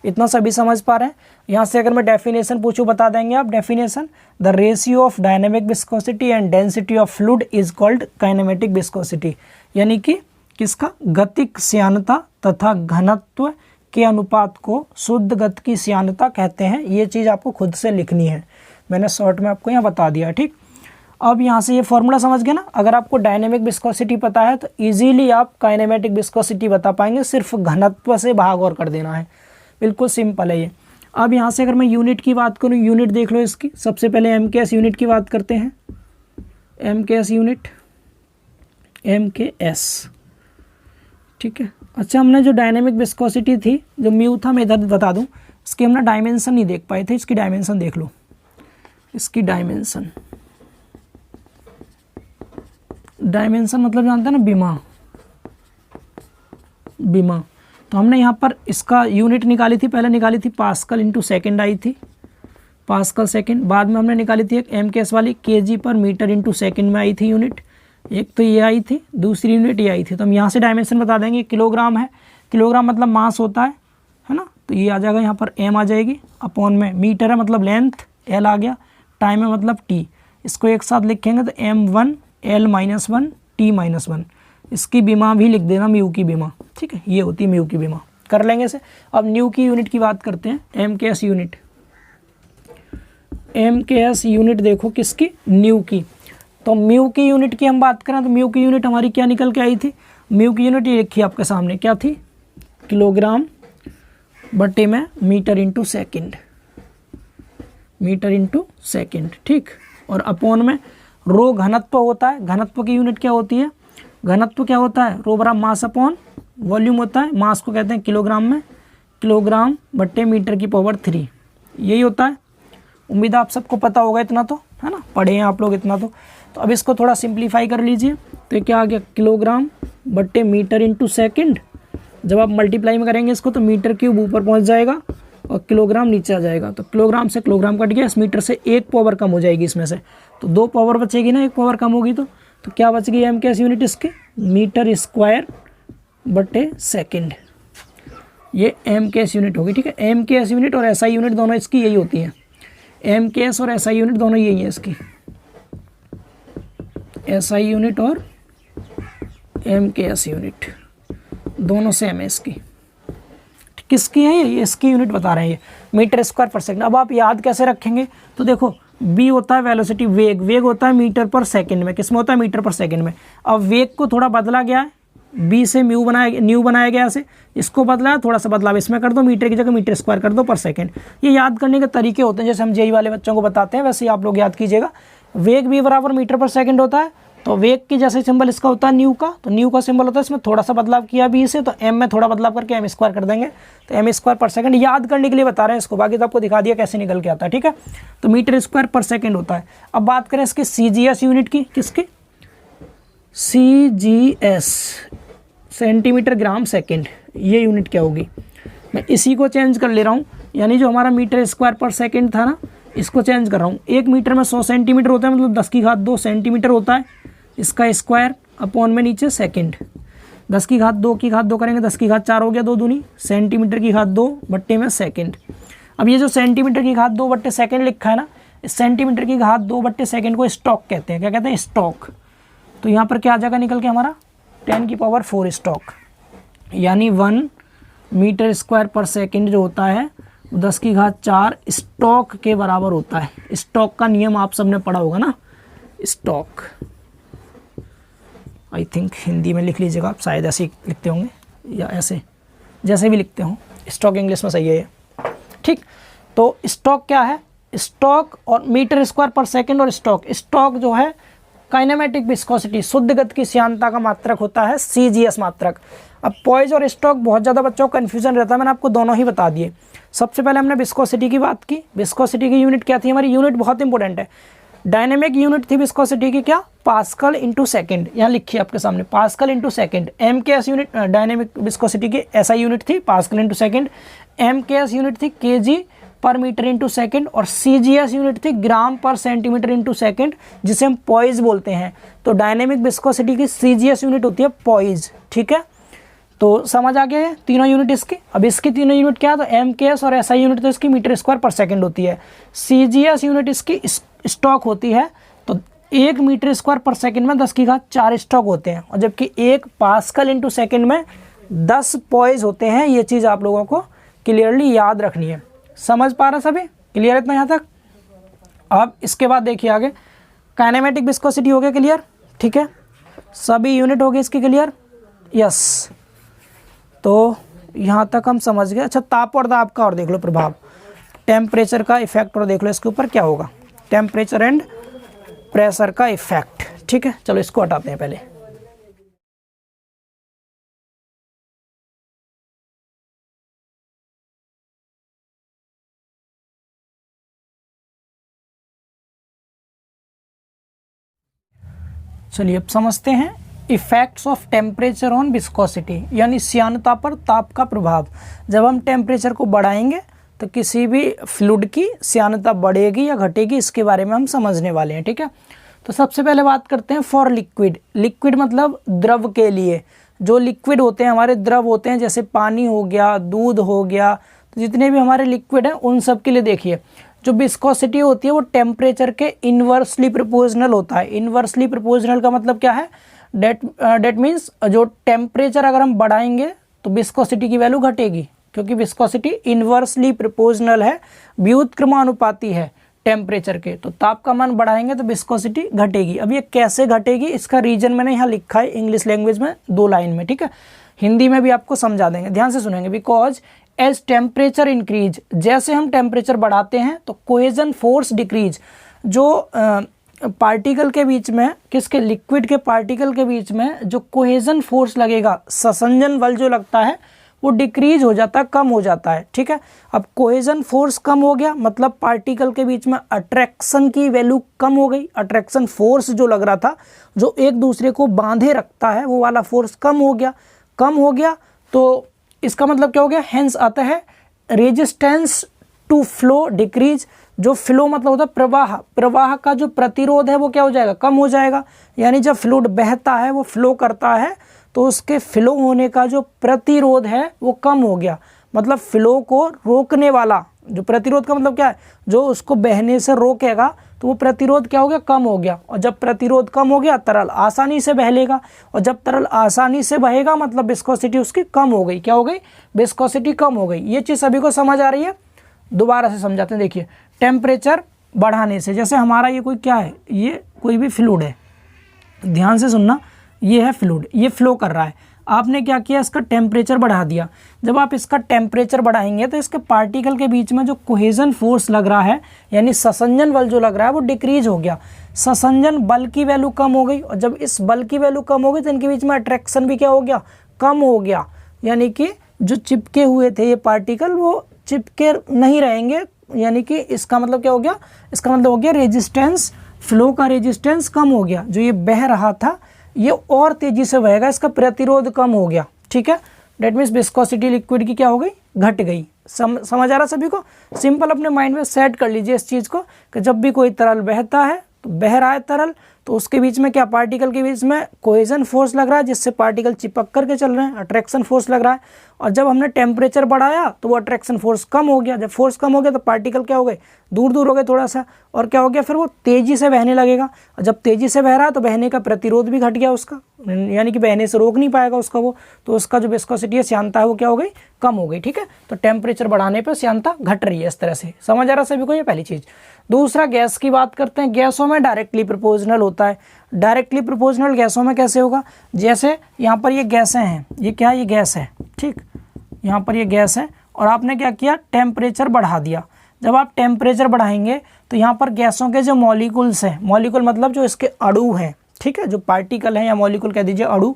इतना सभी समझ पा रहे हैं। यहाँ से अगर मैं डेफिनेशन पूछूं बता देंगे आप definition, the ratio of dynamic viscosity and density of fluid is called kinematic viscosity, यानी कि किसका, गतिक श्यानता तथा घनत्व के अनुपात को शुद्ध गतिकी श्यानता कहते हैं। ये चीज़ आपको खुद से लिखनी है, मैंने शॉर्ट में आपको यहाँ बता दिया, ठीक। अब यहाँ से ये फॉर्मूला समझ गए ना, अगर आपको डायनेमिक विस्कोसिटी पता है तो इजीली आप काइनेमेटिक विस्कोसिटी बता पाएंगे, सिर्फ घनत्व से भाग और कर देना है, बिल्कुल सिंपल है ये। अब यहाँ से अगर मैं यूनिट की बात करूँ, यूनिट देख लो इसकी, सबसे पहले MKS यूनिट की बात करते हैं। MKS यूनिट, MKS, ठीक है। अच्छा, हमने जो डायनेमिक विस्कोसिटी थी, जो म्यू था, मैं इधर बता दूँ, इसकी हमने डायमेंशन नहीं देख पाए थे, इसकी डायमेंशन देख लो, इसकी डायमेंशन मतलब जानते हैं ना, बीमा, बीमा। तो हमने यहाँ पर इसका यूनिट निकाली थी, पहले निकाली थी पास्कल इंटू सेकेंड आई थी, पास्कल सेकेंड। बाद में हमने निकाली थी एक MKS वाली KG पर मीटर इंटू सेकेंड में आई थी यूनिट, एक तो ये आई थी, दूसरी यूनिट ये आई थी। तो हम यहाँ से डायमेंशन बता देंगे, किलोग्राम है, किलोग्राम मतलब मास होता है ना, तो ये आ जाएगा यहाँ पर M आ जाएगी, अपॉन में मीटर है मतलब लेंथ, L आ गया, टाइम है मतलब T। इसको एक साथ लिखेंगे तो M1 L-1 T-1, इसकी बीमा भी लिख देना, म्यू की बीमा, ठीक है, ये होती है म्यू की बीमा, कर लेंगे इसे। अब न्यू की यूनिट की बात करते हैं, MKS यूनिट, MKS यूनिट देखो किसकी, न्यू की। तो म्यू की यूनिट की हम बात करें तो म्यू की यूनिट हमारी क्या निकल के आई थी, म्यू की यूनिट ये लिखी आपके सामने, क्या थी, किलोग्राम बटे में metre into second, metre into second, ठीक। और अपॉन में रो घनत्व होता है, घनत्व की यूनिट क्या होती है, घनत्व क्या होता है, रो बराबर मास अपॉन वॉल्यूम होता है, मास को कहते हैं किलोग्राम में, किलोग्राम बट्टे मीटर की पावर 3, यही होता है। उम्मीद आप सबको पता होगा इतना तो, है ना, पढ़े हैं आप लोग इतना तो। तो अब इसको थोड़ा सिंप्लीफाई कर लीजिए, तो क्या आ गया, किलोग्राम बट्टे मीटर इंटू सेकेंड। जब आप मल्टीप्लाई में करेंगे इसको तो मीटर क्यूब ऊपर पहुंच जाएगा और किलोग्राम नीचे आ जाएगा, तो किलोग्राम से किलोग्राम कट गया, इस मीटर से एक पावर कम हो जाएगी इसमें से, तो 2 पावर बचेगी ना, 1 पावर कम होगी तो क्या बच गई MKS यूनिट इसके, मीटर स्क्वायर बटे सेकेंड, ये MKS यूनिट होगी, ठीक है। MKS यूनिट और SI यूनिट दोनों इसकी यही होती है, MKS और SI यूनिट दोनों यही है इसकी, SI यूनिट और MKS यूनिट दोनों सेम है इसकी। किसकी है ये, इसकी यूनिट बता रहे हैं ये, मीटर स्क्वायर पर सेकंड। अब आप याद कैसे रखेंगे, तो देखो b होता है वेलोसिटी, वेग, वेग होता है मीटर पर सेकंड में, किसमें होता है, मीटर पर सेकंड में। अब वेग को थोड़ा बदला गया है, b से न्यू बनाया गया ऐसे, इसको बदला है, थोड़ा सा बदलाव इसमें कर दो, मीटर की जगह मीटर स्क्वायर कर दो पर सेकंड। ये याद करने के तरीके होते हैं, जैसे हम जेई वाले बच्चों को बताते हैं वैसे ही आप लोग याद कीजिएगा। वेग b बराबर मीटर पर सेकंड होता है, तो वेग की जैसे सिंबल इसका होता है न्यू का, तो न्यू का सिंबल होता है, इसमें थोड़ा सा बदलाव किया भी इसे, तो m में थोड़ा बदलाव करके m स्क्वायर कर देंगे, तो m स्क्वायर पर सेकंड याद करने के लिए बता रहे हैं इसको, बाकी तो आपको दिखा दिया कैसे निकल के आता है, ठीक है। तो मीटर स्क्वायर पर सेकंड होता है। अब बात करें इसकी CGS यूनिट की, किसकी, CGS, सेंटीमीटर ग्राम सेकेंड, ये यूनिट क्या होगी, मैं इसी को चेंज कर ले रहा हूँ, यानी जो हमारा मीटर स्क्वायर पर सेकंड था ना, इसको चेंज कर रहा हूँ। 1 मीटर में 100 सेंटीमीटर होता है, मतलब 10 की घात 2 सेंटीमीटर होता है, इसका स्क्वायर अपॉन में नीचे सेकंड, 10 की घात 2 की घात 2 करेंगे, 10 की घात 4 हो गया, 2 दूनी, सेंटीमीटर की घात 2 बट्टे में सेकंड। अब ये जो सेंटीमीटर की घात 2 बट्टे सेकंड लिखा है ना, इस सेंटीमीटर की घात 2 बट्टे सेकंड को स्टॉक कहते हैं, क्या कहते हैं, स्टॉक। तो यहाँ पर क्या आ जाएगा निकल के हमारा 10 की पावर 4 स्टॉक, यानी 1 मीटर स्क्वायर पर सेकंड जो होता है 10 की घात 4 स्टॉक के बराबर होता है। स्टॉक का नियम आप सबने पढ़ा होगा ना, स्टॉक, आई थिंक हिंदी में लिख लीजिएगा आप, शायद ऐसे ही लिखते होंगे या ऐसे, जैसे भी लिखते हो, स्टॉक इंग्लिश में सही है ये, ठीक। तो स्टॉक क्या है, स्टॉक और मीटर स्क्वायर पर सेकंड और स्टॉक, स्टॉक जो है काइनेमेटिक विस्कोसिटी, शुद्ध गति की श्यानता का मात्रक होता है, CGS मात्रक। अब पॉइज और स्टॉक बहुत ज़्यादा बच्चों को कन्फ्यूजन रहता है, मैंने आपको दोनों ही बता दिए। सबसे पहले हमने विस्कोसिटी की बात की, विस्कोसिटी की यूनिट क्या थी हमारी, यूनिट बहुत इंपॉर्टेंट है। डायनेमिक यूनिट थी विस्कोसिटी की क्या, पास्कल इंटू सेकेंड, यहाँ लिखिए आपके सामने, pascal into second. MKS unit dynamic viscosity की SI यूनिट थी pascal into second, MKS unit थी KG पर मीटर इंटू सेकेंड, और CGS यूनिट थी ग्राम पर सेंटीमीटर इंटू सेकेंड, जिसे हम पॉइज बोलते हैं। तो डायनेमिक विस्कोसिटी की CGS यूनिट होती है पॉइज, ठीक है। तो समझ आ गया है तीनों यूनिट इसकी। अब इसकी तीनों यूनिट क्या है, तो MKS और SI यूनिट तो इसकी मीटर स्क्वायर पर सेकंड होती है। CGS यूनिट इसकी स्टॉक होती है, तो 1 मीटर स्क्वायर पर सेकंड में 10 की घात 4 स्टॉक होते हैं, और जबकि 1 पास्कल इंटू सेकेंड में 10 पॉइज होते हैं। ये चीज़ आप लोगों को क्लियरली याद रखनी है। समझ पा रहे सभी, क्लियर इतना यहाँ तक। अब इसके बाद देखिए आगे, काइनेमेटिक विस्कोसिटी हो गया क्लियर, ठीक है, सभी यूनिट हो गए इसकी क्लियर, यस। तो यहाँ तक हम समझ गए। अच्छा, ताप और दाब का और देख लो प्रभाव, टेम्परेचर का इफेक्ट और देख लो इसके ऊपर क्या होगा, टेम्परेचर एंड प्रेशर का इफेक्ट, ठीक है। चलो इसको हटाते हैं पहले। चलिए अब समझते हैं effects of temperature on viscosity, यानी श्यानता पर ताप का प्रभाव। जब हम टेम्परेचर को बढ़ाएंगे तो किसी भी फ्लूइड की श्यानता बढ़ेगी या घटेगी, इसके बारे में हम समझने वाले हैं, ठीक है। तो सबसे पहले बात करते हैं फॉर लिक्विड। लिक्विड मतलब द्रव के लिए। जो लिक्विड होते हैं हमारे द्रव होते हैं, जैसे पानी हो गया, दूध हो गया, तो जितने भी हमारे लिक्विड हैं उन सब के लिए देखिए जो विस्कोसिटी होती है वो टेम्परेचर के इन्वर्सली प्रोपोर्शनल होता है। इन्वर्सली प्रोपोर्शनल का मतलब क्या है, डेट मीन्स जो टेम्परेचर अगर हम बढ़ाएंगे तो विस्कोसिटी की वैल्यू घटेगी, क्योंकि विस्कोसिटी इन्वर्सली प्रोपोर्शनल है, व्युत्क्रमानुपाती है टेम्परेचर के। तो ताप का मान बढ़ाएंगे तो विस्कोसिटी घटेगी। अब ये कैसे घटेगी, इसका रीजन मैंने यहाँ लिखा है इंग्लिश लैंग्वेज में 2 लाइन में, ठीक है। हिंदी में भी आपको समझा देंगे, ध्यान से सुनेंगे। बिकॉज एज टेम्परेचर इंक्रीज, जैसे हम टेम्परेचर बढ़ाते हैं तो कोहेजन फोर्स डिक्रीज, जो पार्टिकल के बीच में, किसके, लिक्विड के पार्टिकल के बीच में जो कोहेजन फोर्स लगेगा, संसंजन बल जो लगता है वो डिक्रीज हो जाता है, कम हो जाता है, ठीक है। अब कोहेजन फोर्स कम हो गया मतलब पार्टिकल के बीच में अट्रैक्शन की वैल्यू कम हो गई। अट्रैक्शन फोर्स जो लग रहा था, जो एक दूसरे को बांधे रखता है, वो वाला फोर्स कम हो गया। कम हो गया तो इसका मतलब क्या हो गया, हेंस आता है रेजिस्टेंस टू फ्लो डिक्रीज। जो फ्लो मतलब होता है प्रवाह, प्रवाह का जो प्रतिरोध है वो क्या हो जाएगा, कम हो जाएगा। यानी जब फ्लूइड बहता है, वो फ्लो करता है, तो उसके फ्लो होने का जो प्रतिरोध है वो कम हो गया। मतलब फ्लो को रोकने वाला जो प्रतिरोध का मतलब क्या है, जो उसको बहने से रोकेगा, तो वो प्रतिरोध क्या हो गया, कम हो गया। और जब प्रतिरोध कम हो गया, तरल आसानी से बह लेगा, और जब तरल आसानी से बहेगा मतलब विस्कोसिटी उसकी कम हो गई। क्या हो गई, विस्कोसिटी कम हो गई। ये चीज़ सभी को समझ आ रही है। दोबारा से समझाते हैं, देखिए टेम्परेचर बढ़ाने से, जैसे हमारा ये कोई क्या है, ये कोई भी फ्लूइड है, ध्यान से सुनना, ये है फ्लूइड, ये फ्लो कर रहा है। आपने क्या किया, इसका टेम्परेचर बढ़ा दिया। जब आप इसका टेम्परेचर बढ़ाएंगे तो इसके पार्टिकल के बीच में जो कोहेजन फोर्स लग रहा है, यानी संसंजन बल जो लग रहा है, वो डिक्रीज हो गया। संसंजन बल की वैल्यू कम हो गई, और जब इस बल की वैल्यू कम हो गई तो इनके बीच में अट्रैक्शन भी क्या हो गया, कम हो गया। यानी कि जो चिपके हुए थे ये पार्टिकल, वो चिपके नहीं रहेंगे। यानी कि इसका मतलब क्या हो गया, इसका मतलब हो गया रेजिस्टेंस, फ्लो का रेजिस्टेंस कम हो गया। जो ये बह रहा था ये और तेजी से बहेगा, इसका प्रतिरोध कम हो गया, ठीक है। डेट मीन्स विस्कोसिटी लिक्विड की क्या हो गई, घट गई। समझ आ रहा सभी को। सिंपल अपने माइंड में सेट कर लीजिए इस चीज़ को कि जब भी कोई तरल बहता है, तो बह रहा है तरल, तो उसके बीच में क्या, पार्टिकल के बीच में कोहेजन फोर्स लग रहा है, जिससे पार्टिकल चिपक करके चल रहे हैं, अट्रैक्शन फोर्स लग रहा है। और जब हमने टेम्परेचर बढ़ाया तो वो अट्रैक्शन फोर्स कम हो गया। जब फोर्स कम हो गया तो पार्टिकल क्या हो गए, दूर दूर हो गए थोड़ा सा, और क्या हो गया, फिर वो तेज़ी से बहने लगेगा। और जब तेज़ी से बह रहा है तो बहने का प्रतिरोध भी घट गया उसका, यानी कि बहने से रोक नहीं पाएगा उसका वो, तो उसका जो विस्कोसिटी है, श्यानता है, वो क्या हो गई, कम हो गई, ठीक है। तो टेम्परेचर बढ़ाने पर श्यानता घट रही है इस तरह से। समझ आ रहा सभी को, ये पहली चीज़। दूसरा, गैस की बात करते हैं। गैसों में डायरेक्टली प्रोपोर्शनल होता है। डायरेक्टली प्रोपोर्शनल गैसों में कैसे होगा, जैसे यहाँ पर ये गैसें हैं, ये क्या है, ये गैस है, ठीक, यहाँ पर ये गैस है, और आपने क्या किया, टेम्परेचर बढ़ा दिया। जब आप टेम्परेचर बढ़ाएंगे तो यहाँ पर गैसों के जो मॉलिक्यूल्स हैं, मॉलिक्यूल मतलब जो इसके अणु हैं, ठीक है, जो पार्टिकल हैं या मॉलिक्यूल कह दीजिए, अणु,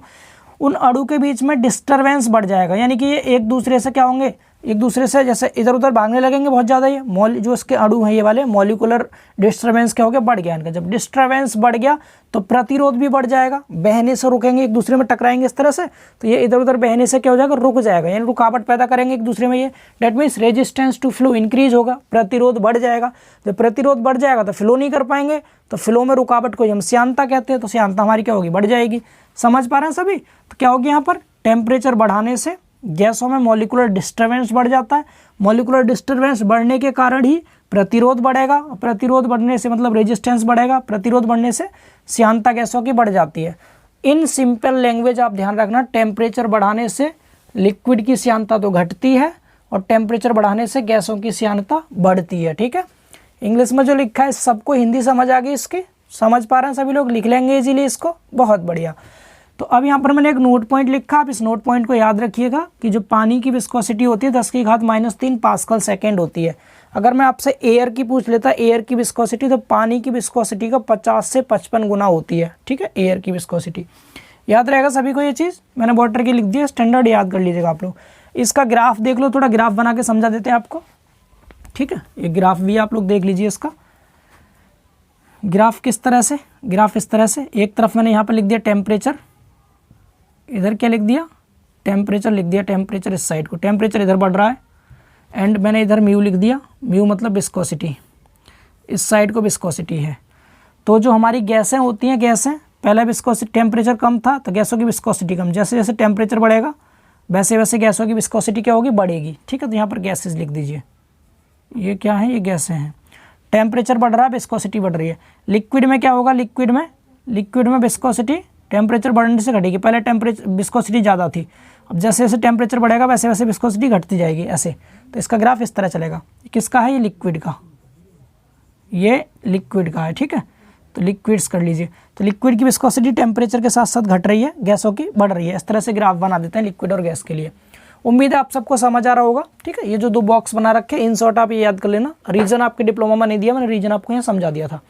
उन अणु के बीच में डिस्टर्बेंस बढ़ जाएगा। यानी कि ये एक दूसरे से क्या होंगे, एक दूसरे से जैसे इधर उधर भागने लगेंगे बहुत ज़्यादा। ये जो इसके अणु हैं ये वाले, मॉलिकुलर डिस्टर्बेंस क्या हो गया, बढ़ गया इनका। जब डिस्टर्बेंस बढ़ गया तो प्रतिरोध भी बढ़ जाएगा, बहने से रुकेंगे, एक दूसरे में टकराएंगे इस तरह से, तो ये इधर उधर बहने से क्या हो जाएगा, रुक जाएगा, यानी रुकावट पैदा करेंगे एक दूसरे में ये। That means resistance to flow increase होगा, प्रतिरोध बढ़ जाएगा। जब प्रतिरोध बढ़ जाएगा तो फ्लो नहीं कर पाएंगे, तो फ्लो में रुकावट को हम श्यानता कहते हैं, तो श्यानता हमारी क्या होगी, बढ़ जाएगी। समझ पा रहे हैं सभी? तो क्या होगी यहाँ पर, टेम्परेचर बढ़ाने से गैसों में मॉलिक्यूलर डिस्टर्बेंस बढ़ जाता है। मॉलिक्यूलर डिस्टर्बेंस बढ़ने के कारण ही प्रतिरोध बढ़ेगा, प्रतिरोध बढ़ने से मतलब रेजिस्टेंस बढ़ेगा, प्रतिरोध बढ़ने से श्यानता गैसों की बढ़ जाती है। इन सिंपल लैंग्वेज आप ध्यान रखना, टेम्परेचर बढ़ाने से लिक्विड की श्यानता तो घटती है और टेम्परेचर बढ़ाने से गैसों की श्यानता बढ़ती है। ठीक है, इंग्लिश में जो लिखा है सबको हिंदी समझ आ गई इसकी? समझ पा रहे हैं सभी लोग? लिख लेंगे इजीली इसको, बहुत बढ़िया। तो अब यहाँ पर मैंने एक नोट पॉइंट लिखा, आप इस नोट पॉइंट को याद रखिएगा कि जो पानी की विस्कोसिटी होती है 10⁻³ पास्कल सेकेंड होती है। अगर मैं आपसे एयर की पूछ लेता, एयर की विस्कोसिटी, तो पानी की विस्कोसिटी का 50 से 55 गुना होती है। ठीक है, एयर की विस्कोसिटी याद रहेगा सभी को ये चीज़, मैंने वाटर की लिख दी है, स्टैंडर्ड याद कर लीजिएगा आप लोग। इसका ग्राफ देख लो, थोड़ा ग्राफ बना के समझा देते हैं आपको। ठीक है, ये ग्राफ भी आप लोग देख लीजिए इसका ग्राफ किस तरह से, ग्राफ इस तरह से, एक तरफ मैंने यहाँ पर लिख दिया टेम्परेचर, इधर क्या लिख दिया, टेम्परेचर लिख दिया, टेम्परेचर इस साइड को, टेम्परेचर इधर बढ़ रहा है, एंड मैंने इधर म्यू लिख दिया, म्यू मतलब विस्कोसिटी, इस साइड को विस्कोसिटी है। तो जो हमारी गैसें होती हैं, गैसें पहले विस्कोसिटी टेम्परेचर कम था तो गैसों की विस्कोसिटी कम, जैसे जैसे टेम्परेचर बढ़ेगा वैसे वैसे गैसों की विस्कोसिटी क्या होगी, बढ़ेगी। ठीक है, तो यहाँ पर गैसेज लिख दीजिए, ये क्या है, ये गैसें हैं। टेम्परेचर बढ़ रहा है, विस्कोसिटी बढ़ रही है। लिक्विड में क्या होगा, लिक्विड में विस्कोसिटी टेम्परेचर बढ़ने से घटेगी। पहले टेम्परेचर विस्कोसिटी ज़्यादा थी, अब जैसे जैसे टेम्परेचर बढ़ेगा वैसे वैसे विस्कोसिटी घटती जाएगी ऐसे। तो इसका ग्राफ इस तरह चलेगा। किसका है, ये लिक्विड का, ये लिक्विड का है। ठीक है, तो लिक्विड्स कर लीजिए। तो लिक्विड की विस्कोसिटी टेम्परेचर के साथ साथ घट रही है, गैसों की बढ़ रही है। इस तरह से ग्राफ बना देते हैं लिक्विड और गैस के लिए। उम्मीद है आप सबको समझ आ रहा होगा। ठीक है, ये जो 2 बॉक्स बना रखे इन शॉर्ट आप ये याद कर लेना। रीजन आपके डिप्लोमा में नहीं दिया, मैंने रीजन आपको यहाँ समझा दिया था।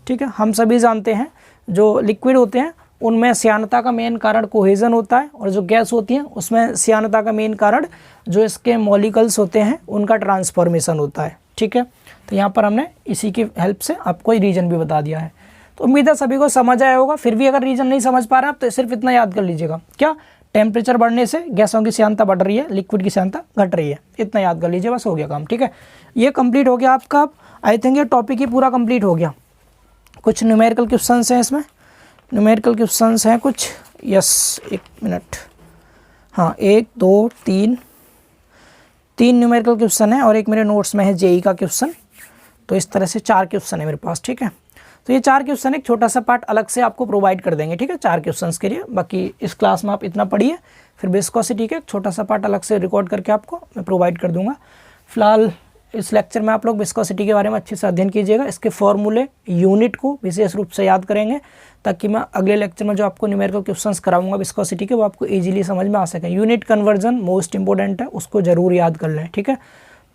ठीक है, हम सभी जानते हैं जो लिक्विड होते हैं उनमें श्यानता का मेन कारण कोहेजन होता है, और जो गैस होती है उसमें श्यानता का मेन कारण जो इसके मॉलिक्यूल्स होते हैं उनका ट्रांसफॉर्मेशन होता है। ठीक है, तो यहाँ पर हमने इसी की हेल्प से आपको रीजन भी बता दिया है। तो उम्मीद है सभी को समझ आया होगा। फिर भी अगर रीजन नहीं समझ पा रहे आप तो सिर्फ इतना याद कर लीजिएगा, क्या, टेम्परेचर बढ़ने से गैसों की श्यानता बढ़ रही है, लिक्विड की श्यानता घट रही है, इतना याद कर लीजिए, बस हो गया काम। ठीक है, ये कंप्लीट हो गया आपका। आई थिंक ये टॉपिक ही पूरा कंप्लीट हो गया। कुछ न्यूमेरिकल क्वेश्चंस हैं इसमें, न्यूमेरिकल क्वेश्चंस हैं कुछ, यस, एक मिनट, हाँ 1 2 3 न्यूमेरिकल क्वेश्चन है और एक मेरे नोट्स में है जेई का क्वेश्चन। तो इस तरह से 4 क्वेश्चन है मेरे पास। ठीक है, तो ये 4 क्वेश्चन एक छोटा सा पार्ट अलग से आपको प्रोवाइड कर देंगे। ठीक है, 4 क्वेश्चंस के लिए। बाकी इस क्लास में आप इतना पढ़िए, फिर विस्कोसिटी के एक छोटा सा पार्ट अलग से रिकॉर्ड करके आपको मैं प्रोवाइड कर दूंगा। फिलहाल इस लेक्चर में आप लोग विस्कोसिटी के बारे में अच्छे से अध्ययन कीजिएगा, इसके फॉर्मूले, यूनिट को विशेष रूप से याद करेंगे, ताकि मैं अगले लेक्चर में जो आपको न्यूमेरिकल क्वेश्चंस कराऊंगा विस्कोसिटी के, वो आपको इजीली समझ में आ सके। यूनिट कन्वर्जन मोस्ट इंपॉर्टेंट है, उसको जरूर याद कर लें। ठीक है,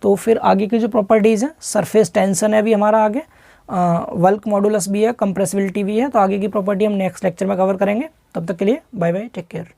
तो फिर आगे की जो प्रॉपर्टीज़ हैं, सरफेस टेंशन है अभी हमारा आगे, वल्क मॉडुलस भी है, कंप्रेसिबिलिटी भी है, तो आगे की प्रॉपर्टी हम नेक्स्ट लेक्चर में कवर करेंगे। तब तक के लिए बाय बाय, टेक केयर।